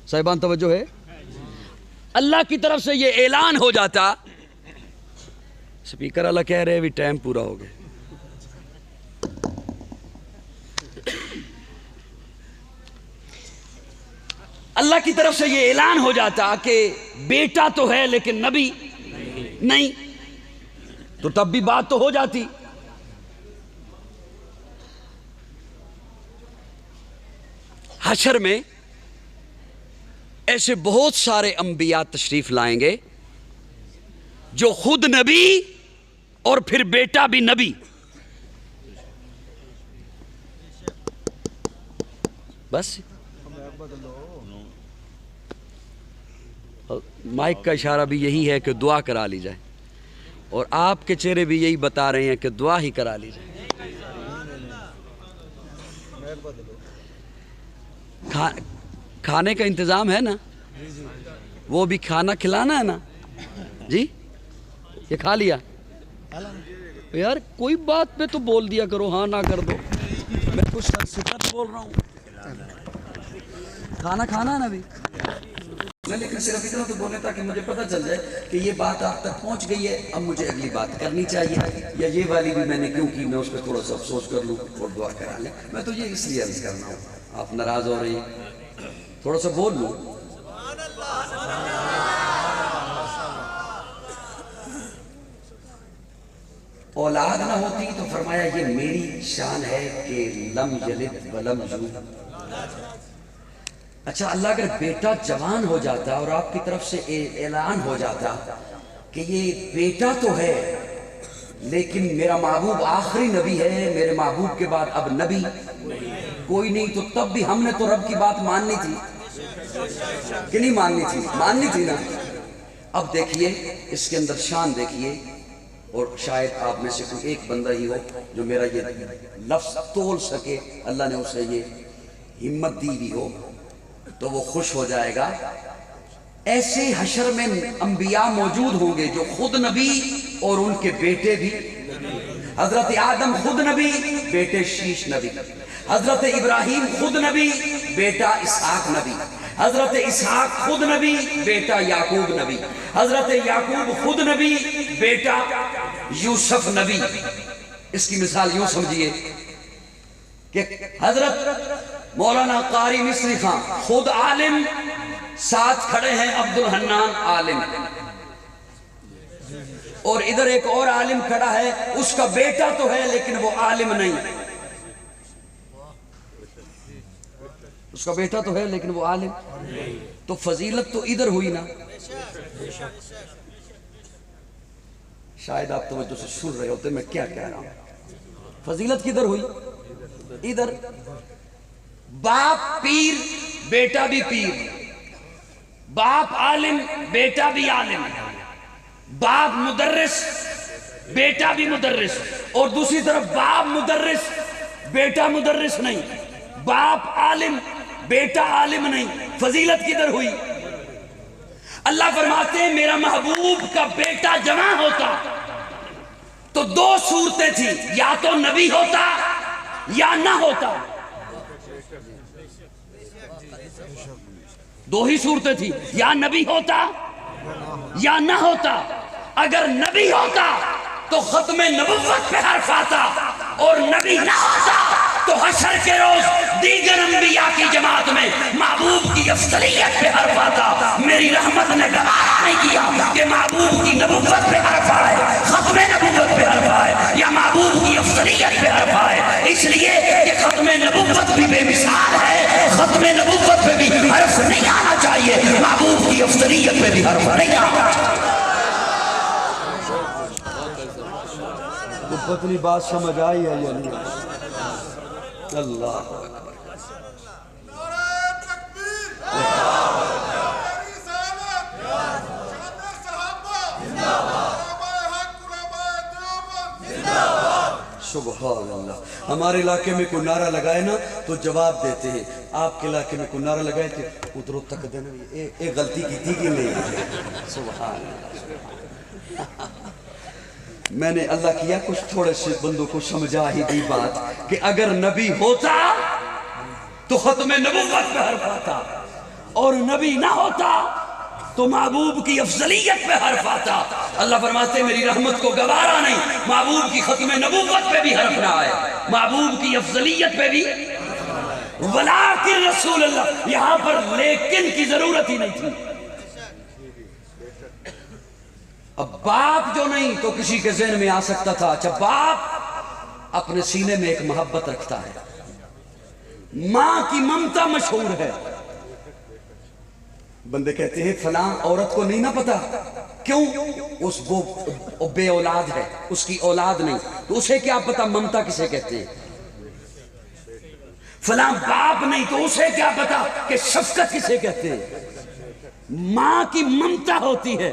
صاحبان توجہ ہے؟ اللہ کی طرف سے یہ اعلان ہو جاتا، سپیکر اللہ کہہ رہے بھی ٹائم پورا ہو گیا، اللہ کی طرف سے یہ اعلان ہو جاتا کہ بیٹا تو ہے لیکن نبی نہیں، تو تب بھی بات تو ہو جاتی۔ حشر میں ایسے بہت سارے انبیاء تشریف لائیں گے جو خود نبی اور پھر بیٹا بھی نبی۔ بس مائک کا اشارہ بھی یہی ہے کہ دعا کرا لی جائے، اور آپ کے چہرے بھی یہی بتا رہے ہیں کہ دعا ہی کرا لی جائے۔ کھانے کا انتظام ہے نا؟ وہ بھی کھانا کھلانا ہے نا جی؟ یہ کھا لیا یار؟ کوئی بات پہ تو بول دیا کرو، ہاں نہ کر دو، میں کچھ سچ بول رہا ہوں۔ کھانا کھانا ہے نا ابھی؟ میں لیکن صرف اتنا تو بولے تاکہ مجھے پتہ چل جائے کہ یہ بات آپ تک پہنچ گئی ہے، اب مجھے اگلی بات کرنی چاہیے، یا یہ والی بھی میں نے کیوں کی، میں اس پہ تھوڑا سا افسوس کر لوں اور دعا کرا لیں۔ میں تو یہ اس لیے عرض کرنا ہوں، آپ ناراض ہو رہی ہیں، تھوڑا سا بول لوں۔ اولاد نہ ہوتی تو فرمایا یہ میری شان ہے کہ لم یلد ولم یولد۔ اچھا اللہ اگر بیٹا جوان ہو جاتا اور آپ کی طرف سے اعلان ہو جاتا کہ یہ بیٹا تو ہے لیکن میرا محبوب آخری نبی ہے، میرے محبوب کے بعد اب نبی کوئی نہیں، تو تب بھی ہم نے تو رب کی بات ماننی تھی کہ نہیں ماننی تھی؟ ماننی تھی نا۔ اب دیکھیے اس کے اندر شان دیکھیے، اور شاید آپ میں سے کوئی ایک بندہ ہی ہو جو میرا یہ لفظ تول سکے، اللہ نے اسے یہ ہمت دی بھی ہو تو وہ خوش ہو جائے گا۔ ایسے حشر میں انبیاء موجود ہوں گے جو خود نبی اور ان کے بیٹے بھی۔ حضرت آدم خود نبی، بیٹے شیش نبی۔ حضرت ابراہیم خود نبی، بیٹا اسحاق نبی۔ حضرت اسحاق خود نبی، بیٹا یعقوب نبی۔ حضرت یعقوب خود نبی، بیٹا یوسف نبی۔ اس کی مثال یوں سمجھیے کہ حضرت مولانا قاری مصری خان خود عالم، ساتھ کھڑے ہیں عبد الحنان عالم، اور ادھر ایک اور عالم کھڑا ہے، اس کا بیٹا تو ہے لیکن وہ عالم نہیں۔ اس کا بیٹا تو ہے لیکن وہ عالم، تو فضیلت تو ادھر ہوئی نا. شاید آپ توجہ سے سن رہے ہوتے میں کیا کہہ رہا ہوں. فضیلت کدھر ہوئی؟ ادھر. باپ پیر بیٹا بھی پیر، باپ عالم بیٹا بھی عالم، باپ مدرس بیٹا بھی مدرس، اور دوسری طرف باپ مدرس بیٹا مدرس نہیں، باپ عالم بیٹا عالم نہیں. فضیلت کدھر ہوئی؟ اللہ فرماتے ہیں میرا محبوب کا بیٹا جوان ہوتا تو دو صورتیں تھیں، یا تو نبی ہوتا یا نہ ہوتا. دو ہی صورتیں تھیں، یا نبی ہوتا یا نہ ہوتا. اگر نبی ہوتا تو ختم نبوت پہ حرف آتا، اور نبی نہ ہوتا تو حشر کے روز دیگر انبیاء کی جماعت میں محبوب کی افضلیت پہ حرف آتا. میری رحمت نے گوارا نہیں کیا کہ محبوب کی نبوت پہ حرف آئے، ختم نبوت پہ حرف آئے، یا محبوب کی افضلیت پہ حرف آئے. اس لیے کہ ختم نبوت بھی بے مثال ہے، ختم نبوت پہ بھی حرف نہیں آنا چاہیے، محبوب کی افضلیت پہ بھی حرف نہیں آنا چاہیے. پتلی بات سمجھ آئی ہے یا نہیں؟ اللہ سبحان اللہ. ہمارے علاقے میں کوئی نعرہ لگائے نا تو جواب دیتے ہیں. آپ کے علاقے میں کوئی نعرہ لگائے تھے ادھروں تک دینا ایک غلطی کی تھی کہ نہیں؟ سبحان اللہ. میں نے اللہ کیا کچھ تھوڑے سے بندوں کو سمجھا ہی دی بات کہ اگر نبی ہوتا تو ختم نبوت پہ حرف آتا، اور نبی نہ ہوتا تو محبوب کی افضلیت پہ حرف آتا. اللہ فرماتے میری رحمت کو گوارا نہیں محبوب کی ختم نبوت پہ بھی حرف نہ آئے، محبوب کی افضلیت پہ بھی. ولیکن رسول اللہ، یہاں پر لیکن کی ضرورت ہی نہیں تھی. اب باپ جو نہیں تو کسی کے ذہن میں آ سکتا تھا اچھا باپ اپنے سینے میں ایک محبت رکھتا ہے، ماں کی ممتا مشہور ہے. بندے کہتے ہیں فلاں عورت کو نہیں نہ پتا، کیوں؟ اس وہ بے اولاد ہے، اس کی اولاد نہیں، تو اسے کیا پتا ممتا کسے کہتے ہیں. فلاں باپ نہیں تو اسے کیا پتا کہ شفقت کسے کہتے ہیں. ماں کی ممتا ہوتی ہے،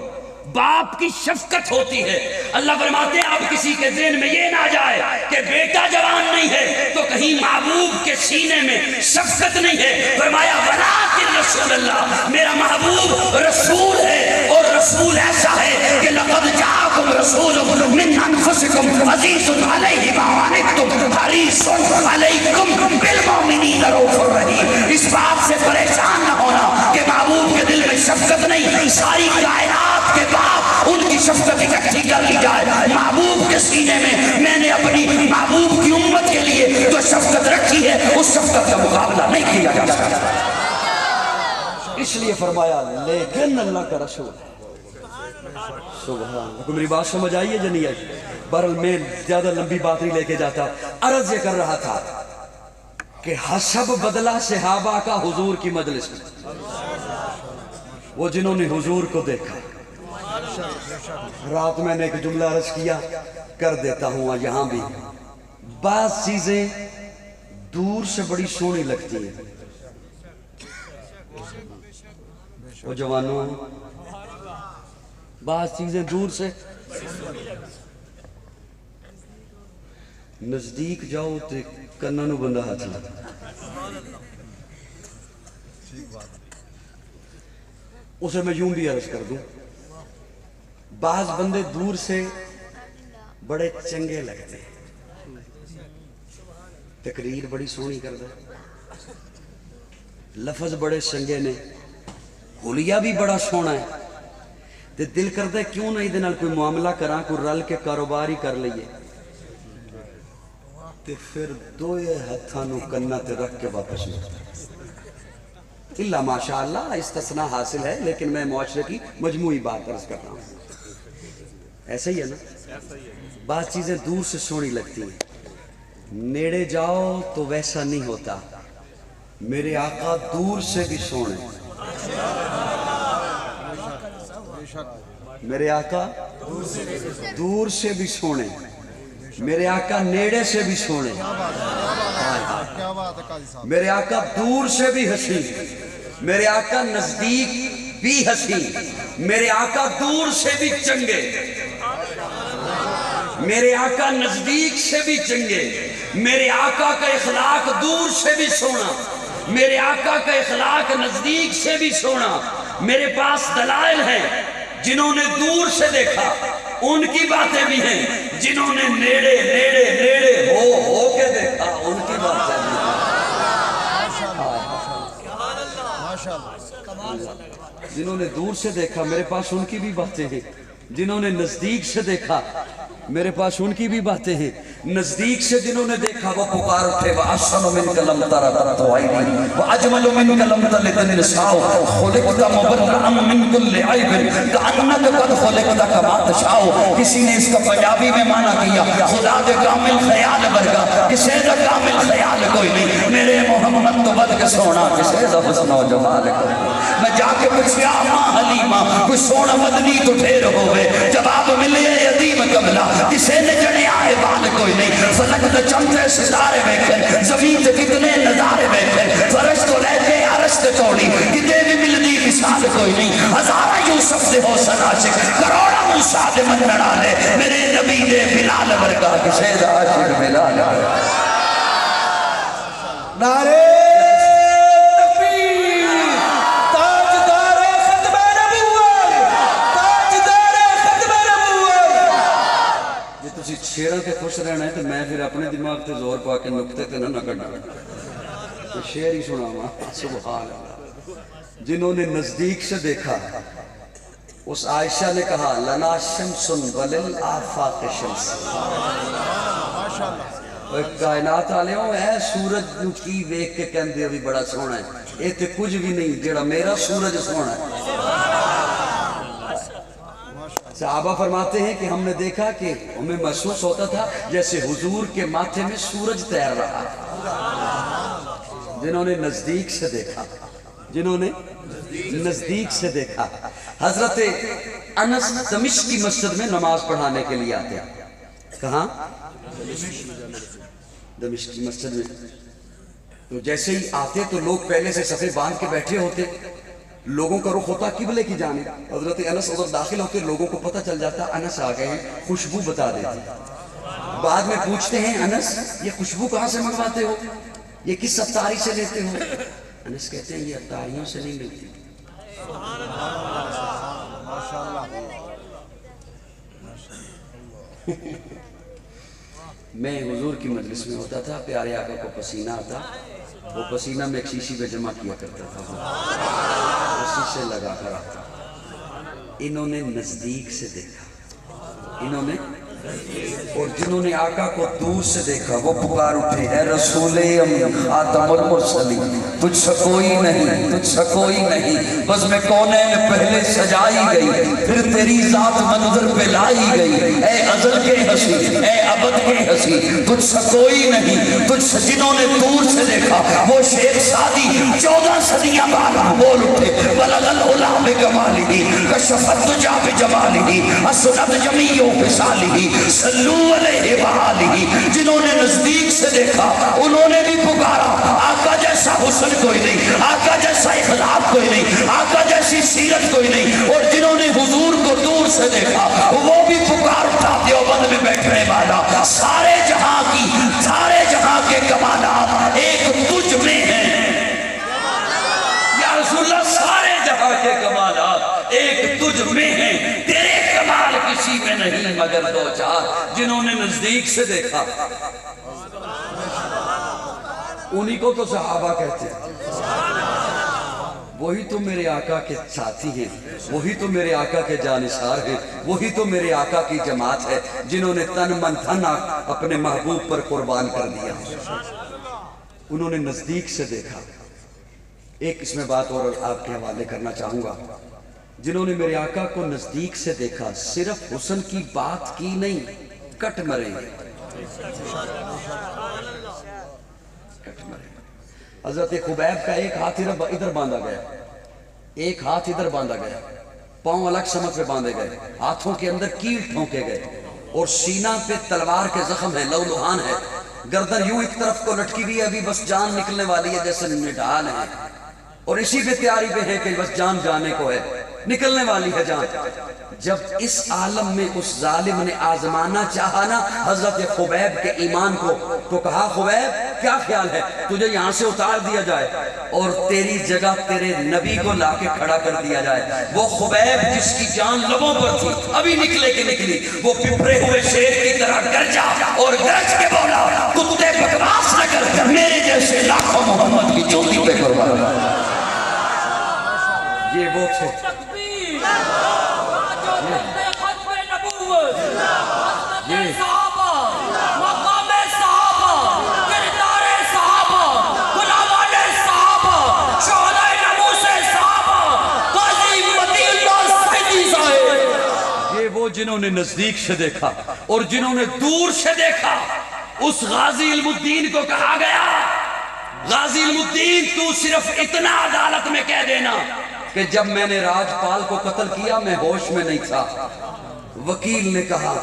باپ کی شفقت ہوتی ہے. اللہ فرماتے ہیں اب کسی کے ذہن میں یہ نہ جائے کہ بیٹا جوان نہیں ہے تو کہیں محبوب کے سینے میں شفقت نہیں ہے. فرمایا ولیکن رسول اللہ، میرا محبوب رسول ہے، اور رسول ایسا ہے کہ لقد جاءکم رسول من انفسکم عزیز علیہ ما عنتم حریص علیکم بالمؤمنین رؤوف رحیم. اس بات سے پریشان نہ ہونا کہ محبوب کے دل میں شفقت نہیں، ساری کائنات کے باپ ان کی شفقت اکٹھی کر لی جائے. محبوب کے سینے میں نے اپنی محبوب کی امت کے لیے جو شفقت رکھی ہے اس شفقت کا مقابلہ نہیں کیا جا سکتا. اس لیے فرمایا لیکن اللہ کا رسول ہے. سبحان اللہ. میری بات سمجھ آئی ہے یا نہیں آئی؟ بہرحال میں زیادہ لمبی بات نہیں لے کے جاتا. عرض یہ کر رہا تھا کہ حسب بدلا صحابہ کا حضور کی مجلس میں، وہ جنہوں نے حضور کو دیکھا. رات میں نے ایک جملہ عرض کیا، کر دیتا ہوں یہاں بھی. بعض چیزیں دور سے بڑی سونی لگتی ہیں. وہ جوانوں، بعض چیزیں دور سے نزدیک جاؤ تو کناں نو بندہ ہاتھ لاتا. اسے میں یوں بھی عرض کر دوں، بعض بندے دور سے بڑے چنگے لگتے ہیں، تقریر بڑی سونی کرتا ہے، لفظ بڑے چنگے نے، حلیہ بھی بڑا سونا ہے، تے دل کرتا ہے کیوں نہ ادھے نال کوئی معاملہ کراں، کوئی رل کے کاروبار ہی کر لئیے. تے پھر دوئے ہتھاں نو کناں تے رکھ کے واپس ملتا ہے. اللہ ماشاءاللہ استثناء حاصل ہے، لیکن میں معاشرے کی مجموعی بات عرض کر رہا ہوں. ایسا ہی ہے نا، بعض چیزیں دور سے سونی لگتی ہیں، نیڑے جاؤ تو ویسا نہیں ہوتا. میرے آقا دور سے بھی سونے، میرے آقا دور سے بھی سونے، میرے آقا نیڑے سے بھی سونے، میرے آقا دور سے بھی حسین، میرے آقا نزدیک بھی حسین، میرے آقا دور سے بھی چنگے، میرے آقا نزدیک سے بھی چنگے، میرے آقا کا اخلاق دور سے بھی سونا، میرے آقا کا اخلاق نزدیک سے بھی سونا۔ میرے پاس دلائل ہیں، جنہوں نے دور سے دیکھا ان کی باتیں بھی ہیں، جنہوں نے نیڑے نیڑے نیڑے ہو کے دیکھا ان کی باتیں بھی ہیں۔ جنہوں نے دور سے دیکھا میرے پاس ان کی بھی باتیں ہیں، جنہوں نے نزدیک سے دیکھا میرے پاس ان کی بھی باتیں ہیں۔ نزدیک سے جنہوں نے دیکھا وہ پکار اٹھے وَأَحْسَنُ مِنْكَ لَمْ تَرَ قَطُّ عَيْنِي وَأَجْمَلُ مِنْكَ لَمْ تَلِدْ النِّسَاءُ خُلِقْتَ مُبَرَّأً مِنْ كُلِّ عَيْبٍ كَأَنَّكَ قَدْ خُلِقْتَ كَمَا تَشَاءُ۔ کسی نے اس کا پنجابی میں معنی کیا خدا دے کامل خیال ورگا کسے دا کامل خیال کوئی نہیں، میرے محمد تو بد کے سونا کسے دا حسن و جمال کوئی نہیں۔ میں جا کے پوچھیا ماں حلیمہ کوئی سونا مدنی تو ٹھیر ہوئے، جواب ملے یتیم قبلہ کسے نے جنے آئے بال کوئی نہیں۔ فلک تے چمتے ستارے بیٹھے، زمین تے کتنے نظارے بیٹھے، فرش تو لے کے عرش تے توڑی کتے بھی ملدی مثال کوئی نہیں۔ ہزارہ یوسف دے حسن عاشق، کروڑا موسیٰ دے منڑا لے، میرے نبی دے بلال ورگا کسے دا عاشق بلال ورگا۔ نعرے تکبیر، تاجدار ختم نبوت، تاجدار ختم نبوت۔ یہ تسی شیروں کے خوش رہنا ہے تو میں پھر اپنے دماغ تے زور پا کے نکتے تے نہ کرنا، تو شعر ہی سنا ہوا سبحان اللہ۔ جنہوں نے نزدیک سے دیکھا اس عائشہ نے کہا لنا شمس وللآفاق شمس، کائنات والے ہوں اے سورج نو کی ویکھ کے کہندے ابھی بڑا سونا ہے، اے تے کچھ بھی نہیں جڑا میرا سورج سونا ہے۔ صحابہ فرماتے ہیں کہ ہم نے دیکھا کہ ہمیں محسوس ہوتا تھا جیسے حضور کے ماتھے میں سورج تیر رہا تھا۔ جنہوں نے نزدیک سے دیکھا، جنہوں نے نزدیک سے دیکھا۔ حضرت انس دمشق کی مسجد میں نماز پڑھانے کے لیے آتے ہیں، کہاں؟ دمشق کی مسجد میں۔ تو جیسے ہی آتے تو لوگ پہلے سے صفے باندھ کے بیٹھے ہوتے، لوگوں کا رخ ہوتا قبلے کی جانب۔ حضرت انس ادھر داخل ہوتے، لوگوں کو پتہ چل جاتا انس آ گئے ہیں، خوشبو بتا دیتے۔ بعد میں پوچھتے ہیں انس یہ خوشبو کہاں سے منگواتے ہو، یہ کس افطاری سے لیتے ہو؟ انس کہتے ہیں یہ افطاریوں سے نہیں ملتی، میں حضور کی مجلس میں ہوتا تھا، پیارے آقا کو پسینہ آتا، وہ پسینہ میں ایک شیشی پہ جمع کیا کرتا تھا، اسی سے لگا کر آتا۔ انہوں نے نزدیک سے دیکھا، انہوں نے، اور جنہوں نے آقا کو دور سے دیکھا وہ پکار اٹھے اے رسول امین خاتم المرسلین، تجھ سے کوئی نہیں، تجھ سے کوئی نہیں، بس میں کونین پہلے سجائی گئی پھر تیری ذات منظر پہ لائی گئی، اے ازل کے حسین، اے ابد کے حسین، تجھ سے کوئی نہیں، تجھ سے جنہوں نے دور سے دیکھا وہ شیخ سعدی 14 صدیاں بعد بول اٹھے بلغ العلا بکمالہ کشفت تجا بجمالہ اسنت جمیع بصالہ صلو علیہ وآلہ۔ جنہوں نے نزدیک سے دیکھا انہوں نے بھی پکارا آقا جیسا حسن کوئی نہیں، آقا جیسا اخلاق کوئی نہیں، آقا جیسی سیرت کوئی نہیں، اور جنہوں نے حضور کو دور سے دیکھا وہ بھی پکار اٹھا دیوبند میں بیٹھنے والا سارے جہاں کی، سارے جہاں کے کمالات ایک تجھ میں ہیں یا رسول اللہ، سارے جہاں کے کمالات ایک تجھ میں ہیں، تیرے کمال کسی میں نہیں مگر دو چار۔ جنہوں نے نزدیک سے دیکھا انہی کو تو صحابہ کہتے ہیں، وہی تو میرے آقا کے ساتھی ہیں، وہی تو میرے آقا کے جانثار ہیں، وہی تو میرے آقا کی جماعت ہے جنہوں نے تن من دھن اپنے محبوب پر قربان کر دیا۔ انہوں نے نزدیک سے دیکھا۔ ایک اس میں بات اور آپ کے حوالے کرنا چاہوں گا، جنہوں نے میرے آقا کو نزدیک سے دیکھا صرف حسن کی بات کی نہیں، کٹ مرے، کٹ مرے۔ حضرت خبیب کا ایک ہاتھ ادھر باندھا گیا، ایک ہاتھ ادھر باندھا گیا، پاؤں الگ سمت پہ باندھے گئے، ہاتھوں کے اندر کیل ٹھونکے گئے، اور سینہ پہ تلوار کے زخم ہے، لو لہان ہے، گردن یوں ایک طرف کو لٹکی بھی ہے، ابھی بس جان نکلنے والی ہے جیسے نڈھال ہے، اور اسی پہ تیاری پہ ہے کہ بس جان جانے کو ہے، نکلنے والی ہے جان۔ جب اس عالم میں اس ظالم نے آزمانا چاہا نا حضرت خبیب کے ایمان کو، تو کہا خبیب کیا خیال ہے تجھے یہاں سے اتار دیا جائے اور تیری جگہ تیرے نبی کو لا کے کھڑا کر دیا جائے؟ وہ خبیب جس کی جان لبوں پر تھی ابھی نکلے کہ نکلی، وہ پپڑے ہوئے شیر کی طرح گرجا اور گرج کے بولا کتے بکواس نہ کر، میرے جیسے لاکھوں محمد کی چوٹی پہ قربان۔ یہ وہ تھے جنہوں نے نزدیک سے دیکھا اور جنہوں نے دور سے دیکھا۔ اس غازی علم الدین کو کہا گیا غازی علم الدین تو صرف اتنا عدالت میں کہہ دینا کہ جب میں نے راجپال کو قتل کیا میں ہوش میں نہیں تھا۔ وکیل نے کہا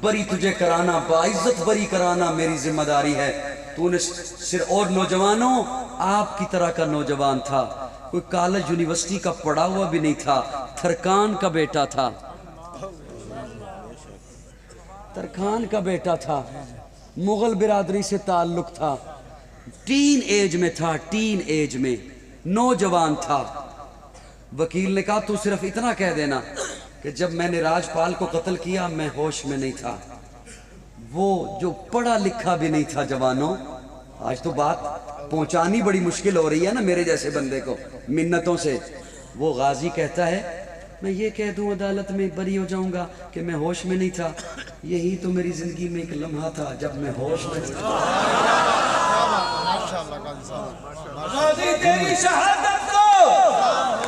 بری تجھے کرانا، باعزت بری کرانا میری ذمہ داری ہے۔ تو نے صرف اور نوجوانوں آپ کی طرح کا نوجوان تھا، کوئی کالج یونیورسٹی کا پڑھا ہوا بھی نہیں تھا، ترکان کا بیٹا تھا، ترکان کا بیٹا تھا، مغل برادری سے تعلق تھا، ٹین ایج میں تھا، ٹین ایج میں نوجوان تھا۔ وکیل نے کہا تو صرف اتنا کہہ دینا کہ جب میں نے راجپال کو قتل کیا میں ہوش میں نہیں تھا۔ وہ جو پڑھا لکھا بھی نہیں تھا جوانوں، آج تو بات پہنچانی بڑی مشکل ہو رہی ہے نا میرے جیسے بندے کو منتوں سے، وہ غازی کہتا ہے میں یہ کہہ دوں عدالت میں بری ہو جاؤں گا کہ میں ہوش میں نہیں تھا، یہی تو میری زندگی میں ایک لمحہ تھا جب میں ہوش میں تھا۔ غازی تیری شہادت کو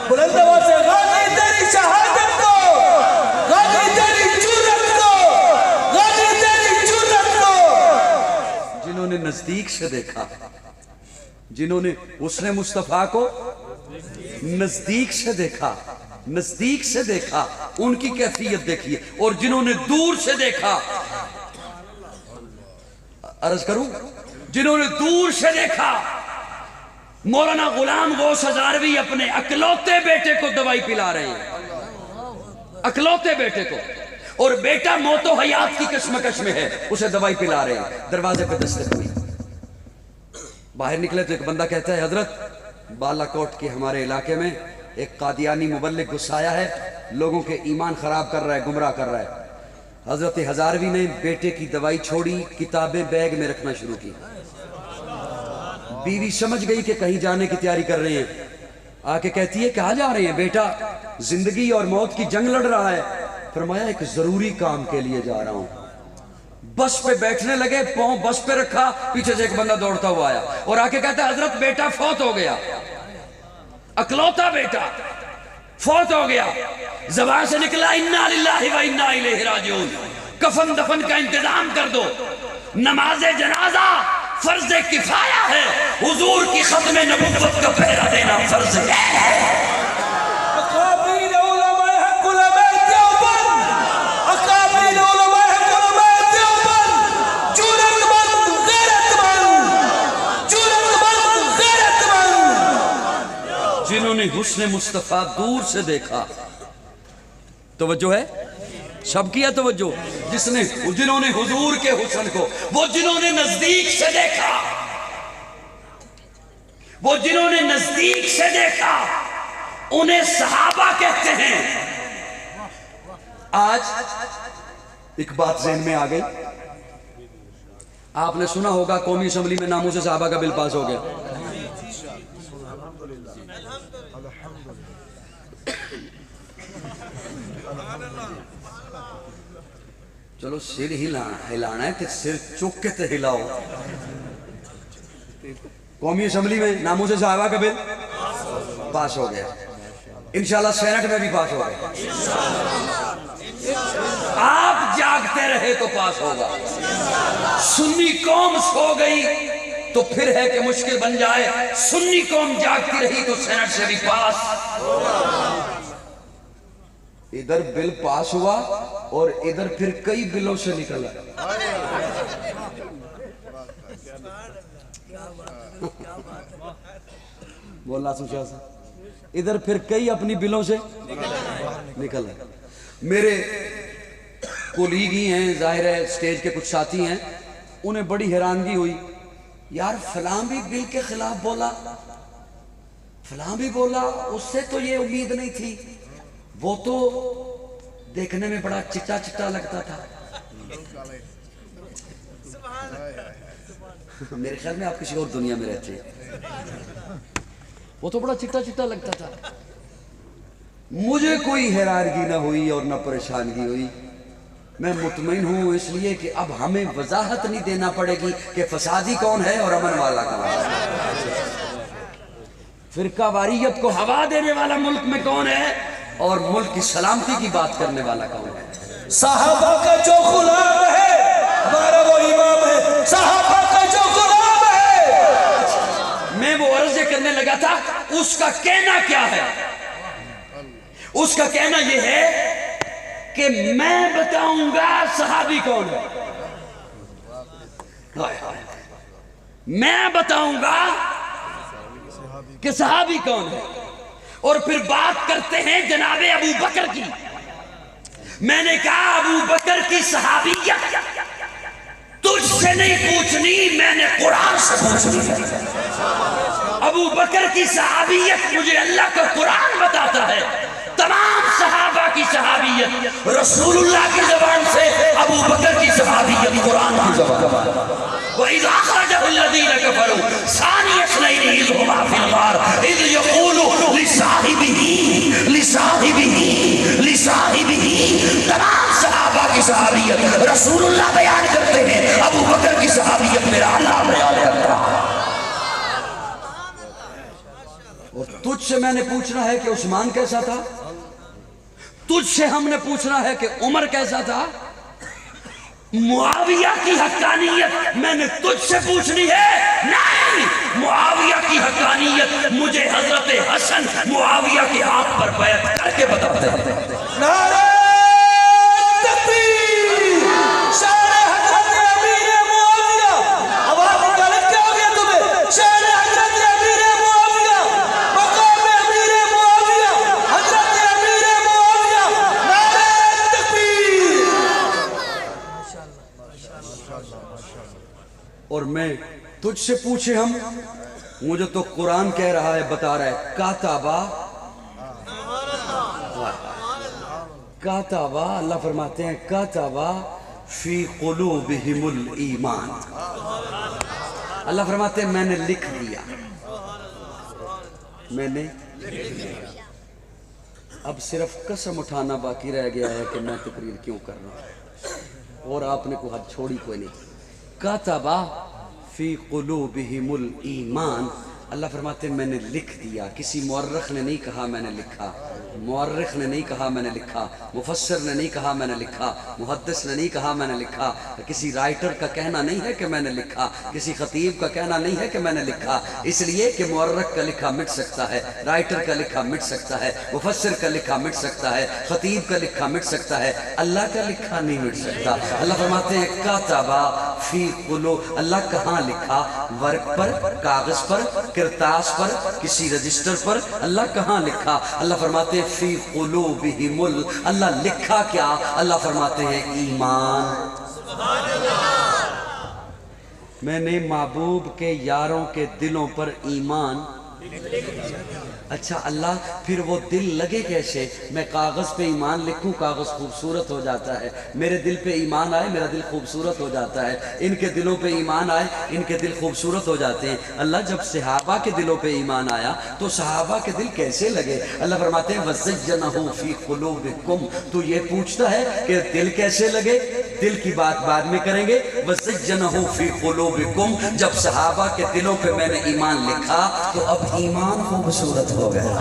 بلند آواز سے، غازی تیری شہادت کو، غازی تیری جرأت کو، غازی تیری جرأت کو۔ جنہوں نے نزدیک سے دیکھا، جنہوں نے حسن مصطفیٰ کو نزدیک سے دیکھا، نزدیک سے دیکھا، ان کی کیفیت دیکھیے، اور جنہوں نے دور سے دیکھا، عرض کروں جنہوں نے دور سے دیکھا، مولانا غلام غوث ہزاروی اپنے اکلوتے بیٹے کو دوائی پلا رہے ہیں، اکلوتے بیٹے کو، اور بیٹا موت و حیات کی کشمکش میں ہے، اسے دوائی پلا رہے ہیں۔ دروازے پہ دستک ہوئی، باہر نکلے تو ایک بندہ کہتا ہے حضرت بالا کوٹ کے ہمارے علاقے میں ایک قادیانی مبلغ گھسایا ہے، لوگوں کے ایمان خراب کر رہا ہے، گمراہ کر رہا ہے۔ حضرت ہزاروی نے بیٹے کی دوائی چھوڑی، کتابیں بیگ میں رکھنا شروع کی۔ بیوی سمجھ گئی کہ کہیں جانے کی تیاری کر رہے ہیں، آ کے کہتی ہے کہاں جا رہے ہیں؟ بیٹا زندگی اور موت کی جنگ لڑ رہا ہے۔ فرمایا ایک ضروری کام کے لیے جا رہا ہوں۔ بس پہ بیٹھنے لگے، پاؤں بس پہ رکھا، پیچھے سے ایک بندہ دوڑتا ہوا آیا اور آ کے کہتا ہے حضرت بیٹا فوت ہو گیا، اکلوتا بیٹا فوت ہو گیا۔ زبان سے نکلا انا للہ و انا الیہ راجعون، کفن دفن کا انتظام کر دو، نماز جنازہ فرض کفایہ ہے، حضور کی ختم نبوت کا پہرا دینا فرض ہے۔ اکابرین علماء حق علماء دیوبند، اکابرین علماء حق علماء دیوبند، جرأت مند غیرت مند، جرأت مند غیرت مند، جنہوں نے حسن مصطفیٰ دور سے دیکھا۔ توجہ ہے سب کیا توجہ، جنہوں نے حضور کے حسن کو، وہ جنہوں نے نزدیک سے دیکھا، وہ جنہوں نے نزدیک سے دیکھا انہیں صحابہ کہتے ہیں۔ آج ایک بات ذہن میں آ گئی، آپ نے سنا ہوگا قومی اسمبلی میں ناموس صحابہ کا بل پاس ہو گیا۔ چلو سر ہلانا ہے کہ سر چک کے تے ہلاؤ۔ قومی اسمبلی میں ناموس صحابہ کا بل پاس ہو گیا، انشاءاللہ سینٹ میں بھی پاس ہوگا، آپ جاگتے رہے تو پاس ہوگا۔ سنی قوم سو گئی تو پھر ہے کہ مشکل بن جائے. سنی قوم جاگتی رہی تو سینٹ سے بھی پاس. ادھر بل پاس ہوا اور ادھر پھر کئی بلوں سے نکلا. بولا سوچا سا ادھر پھر کئی اپنی بلوں سے نکلا. میرے کولیگ ہی ہیں، ظاہر ہے سٹیج کے کچھ ساتھی ہیں، انہیں بڑی حیرانگی ہوئی، یار فلاں بھی بل کے خلاف بولا، فلاں بھی بولا، اس سے تو یہ امید نہیں تھی، وہ تو دیکھنے میں بڑا چٹا چٹا لگتا تھا. میرے خیال میں آپ کسی اور دنیا میں رہتے ہیں. وہ تو بڑا چٹا چٹا لگتا تھا. مجھے کوئی حیرانگی نہ ہوئی اور نہ پریشانگی ہوئی. میں مطمئن ہوں اس لیے کہ اب ہمیں وضاحت نہیں دینا پڑے گی کہ فسادی کون ہے اور امن والا کون ہے، فرقہ واریت کو ہوا دینے والا ملک میں کون ہے اور ملک کی سلامتی کی بات کرنے والا کون ہے. صحابہ کا جو غلام ہے ہمارا وہ امام ہے. صحابہ کا جو غلام ہے. میں وہ عرض کرنے لگا تھا اس کا کہنا کیا ہے. اس کا کہنا یہ ہے کہ میں بتاؤں گا صحابی کون ہے. میں بتاؤں گا کہ صحابی کون ہے اور پھر بات کرتے ہیں جناب ابو بکر کی. میں نے کہا ابو بکر کی صحابیت تجھ سے نہیں پوچھنی، میں نے قرآن سے پوچھنی ہے. ابو بکر کی صحابیت مجھے اللہ کا قرآن بتاتا ہے. تمام صحابہ کی صحابیت رسول اللہ کی زبان سے، ابو بکر کی صحابیت قرآن کی زبان. وَإِذْ أَخْرَجَهُ الَّذِينَ كَفَرُوا ثَانِيَ اثْنَيْنِ إِذْ هُمَا فِي الْغَارِ إِذْ يَقُولُ لِصَاحِبِهِ. تمام صحابہ کی صحابیت رسول اللہ بیان کرتے ہیں، ابو بکر کی صحابیت میرا اللہ بیان کرتا ہے. اور تجھ سے میں نے پوچھنا ہے کہ عثمان کیسا تھا، تجھ سے ہم نے پوچھنا ہے کہ عمر کیسا تھا. معاویہ کی حقانیت میں نے تجھ سے پوچھنی ہے؟ نہیں. معاویہ کی حقانیت مجھے حضرت حسن معاویہ کے ہاتھ پر بیعت کر کے بتاتے ہیں. نعرہ تکبیر. شان حضرت امیر معاویہ. آواز نکالے کیا ہو گیا تمہیں؟ شان حضرت امیر معاویہ، مقام امیر معاویہ، حضرت امیر معاویہ. نعرہ تکبیر. اور میں تجھ سے پوچھے ہم، مجھے تو قرآن کہہ رہا ہے، بتا رہا ہے کاتبہ. کاتبہ اللہ فرماتے ہیں کاتبہ فی قلوبہم الایمان. اللہ فرماتے ہیں میں نے لکھ دیا، میں نے. اب صرف قسم اٹھانا باقی رہ گیا ہے کہ میں تقریر کیوں کر رہا ہوں، اور آپ نے کوئی حد چھوڑی کوئی نہیں. کاتبہ فی قلوبہم الایمان. اللہ فرماتے ہیں میں نے لکھ دیا. کسی مورخ نے نہیں کہا میں نے لکھا، مورخ نے نہیں کہا میں نے لکھا، مفسر نے نہیں کہا میں نے لکھا، محدث نے نہیں کہا میں نے لکھا. کسی رائٹر کا کہنا نہیں ہے کہ میں نے لکھا، کسی خطیب کا کہنا نہیں ہے کہ میں نے لکھا. اس لیے کہ مورخ کا لکھا مٹ سکتا ہے، رائٹر کا لکھا مٹ سکتا ہے، مفسر کا لکھا مٹ سکتا ہے، خطیب کا لکھا مٹ سکتا ہے، اللہ کا لکھا نہیں مٹ سکتا. اللہ فرماتے ہیں کاتبہ فی قلوب. اللہ کہاں لکھا؟ ورق پر، کاغذ پر، کرتاس پر، کسی رجسٹر پر. اللہ کہاں لکھا؟ اللہ فرماتے ہیں فی قلوبہم. اللہ لکھا کیا؟ اللہ فرماتے ہیں ایمان. میں نے محبوب کے یاروں کے دلوں پر ایمان. اچھا اللہ پھر وہ دل لگے کیسے؟ میں کاغذ پہ ایمان لکھوں، کاغذ خوبصورت ہو جاتا ہے. میرے دل پہ ایمان آئے، میرا دل خوبصورت ہو جاتا ہے. ان کے دلوں پہ ایمان آئے، ان کے دل خوبصورت ہو جاتے ہیں. اللہ جب صحابہ کے دلوں پہ ایمان آیا تو صحابہ کے دل کیسے لگے؟ اللہ فرماتے ہیں وَزَيَّنَهُ فِي قُلُوبِكُمْ. تو یہ پوچھتا ہے کہ دل کیسے لگے؟ دل کی بات بعد میں کریں گے. وَزَيَّنَهُ فِي قُلُوبِكُمْ. جب صحابہ کے دلوں پہ میں نے ایمان لکھا تو اب ایمان خوبصورت ہو گیا.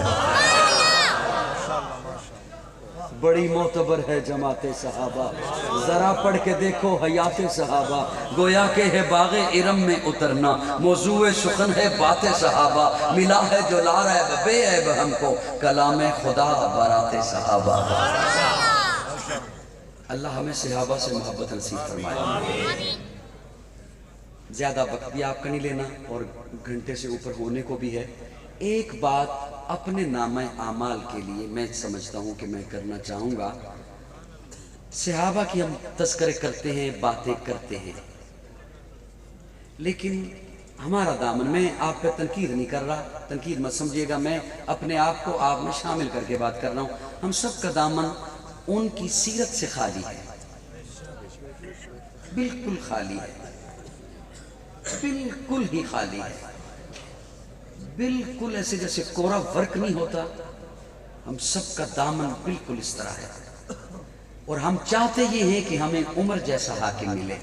بڑی معتبر ہے جماعت صحابہ، ذرا پڑھ کے دیکھو حیات صحابہ، گویا کہ ہے باغ ارم میں اترنا، موضوع سخن ہے بات صحابہ، ملا ہے جو لا ریب بے عیب ہم کو، کلام خدا بارات صحابہ۔ اللہ ہمیں صحابہ سے محبت نصیب فرمائے۔ زیادہ وقت بھی آپ کا نہیں لینا اور گھنٹے سے اوپر ہونے کو بھی ہے۔ ایک بات اپنے نامہ اعمال کے لیے میں سمجھتا ہوں کہ میں کرنا چاہوں گا۔ صحابہ کی ہم تذکرے کرتے ہیں، باتیں کرتے ہیں، لیکن ہمارا دامن، میں آپ پہ تنقید نہیں کر رہا، تنقید مت سمجھیے گا، میں اپنے آپ کو آپ میں شامل کر کے بات کر رہا ہوں۔ ہم سب کا دامن ان کی سیرت سے خالی ہے، بالکل خالی ہے، بالکل ہی خالی ہے، بالکل ایسے جیسے کورا ورک نہیں ہوتا۔ ہم سب کا دامن بالکل اس طرح ہے، اور ہم چاہتے یہ ہیں کہ ہمیں عمر جیسا حاکم ملے،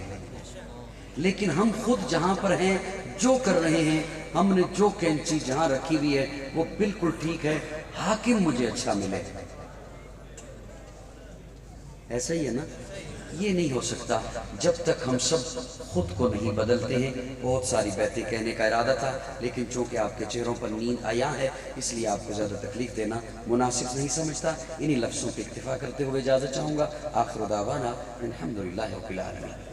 لیکن ہم خود جہاں پر ہیں، جو کر رہے ہیں، ہم نے جو کینچی جہاں رکھی ہوئی ہے وہ بالکل ٹھیک ہے، حاکم مجھے اچھا ملے۔ ایسا ہی ہے نا؟ یہ نہیں ہو سکتا جب تک ہم سب خود کو نہیں بدلتے ہیں۔ بہت ساری باتیں کہنے کا ارادہ تھا، لیکن چونکہ آپ کے چہروں پر نیند آیا ہے، اس لیے آپ کو زیادہ تکلیف دینا مناسب نہیں سمجھتا۔ انہی لفظوں پہ اکتفا کرتے ہوئے اجازت چاہوں گا۔ آخر دعوانا الحمدللہ رب العالمین۔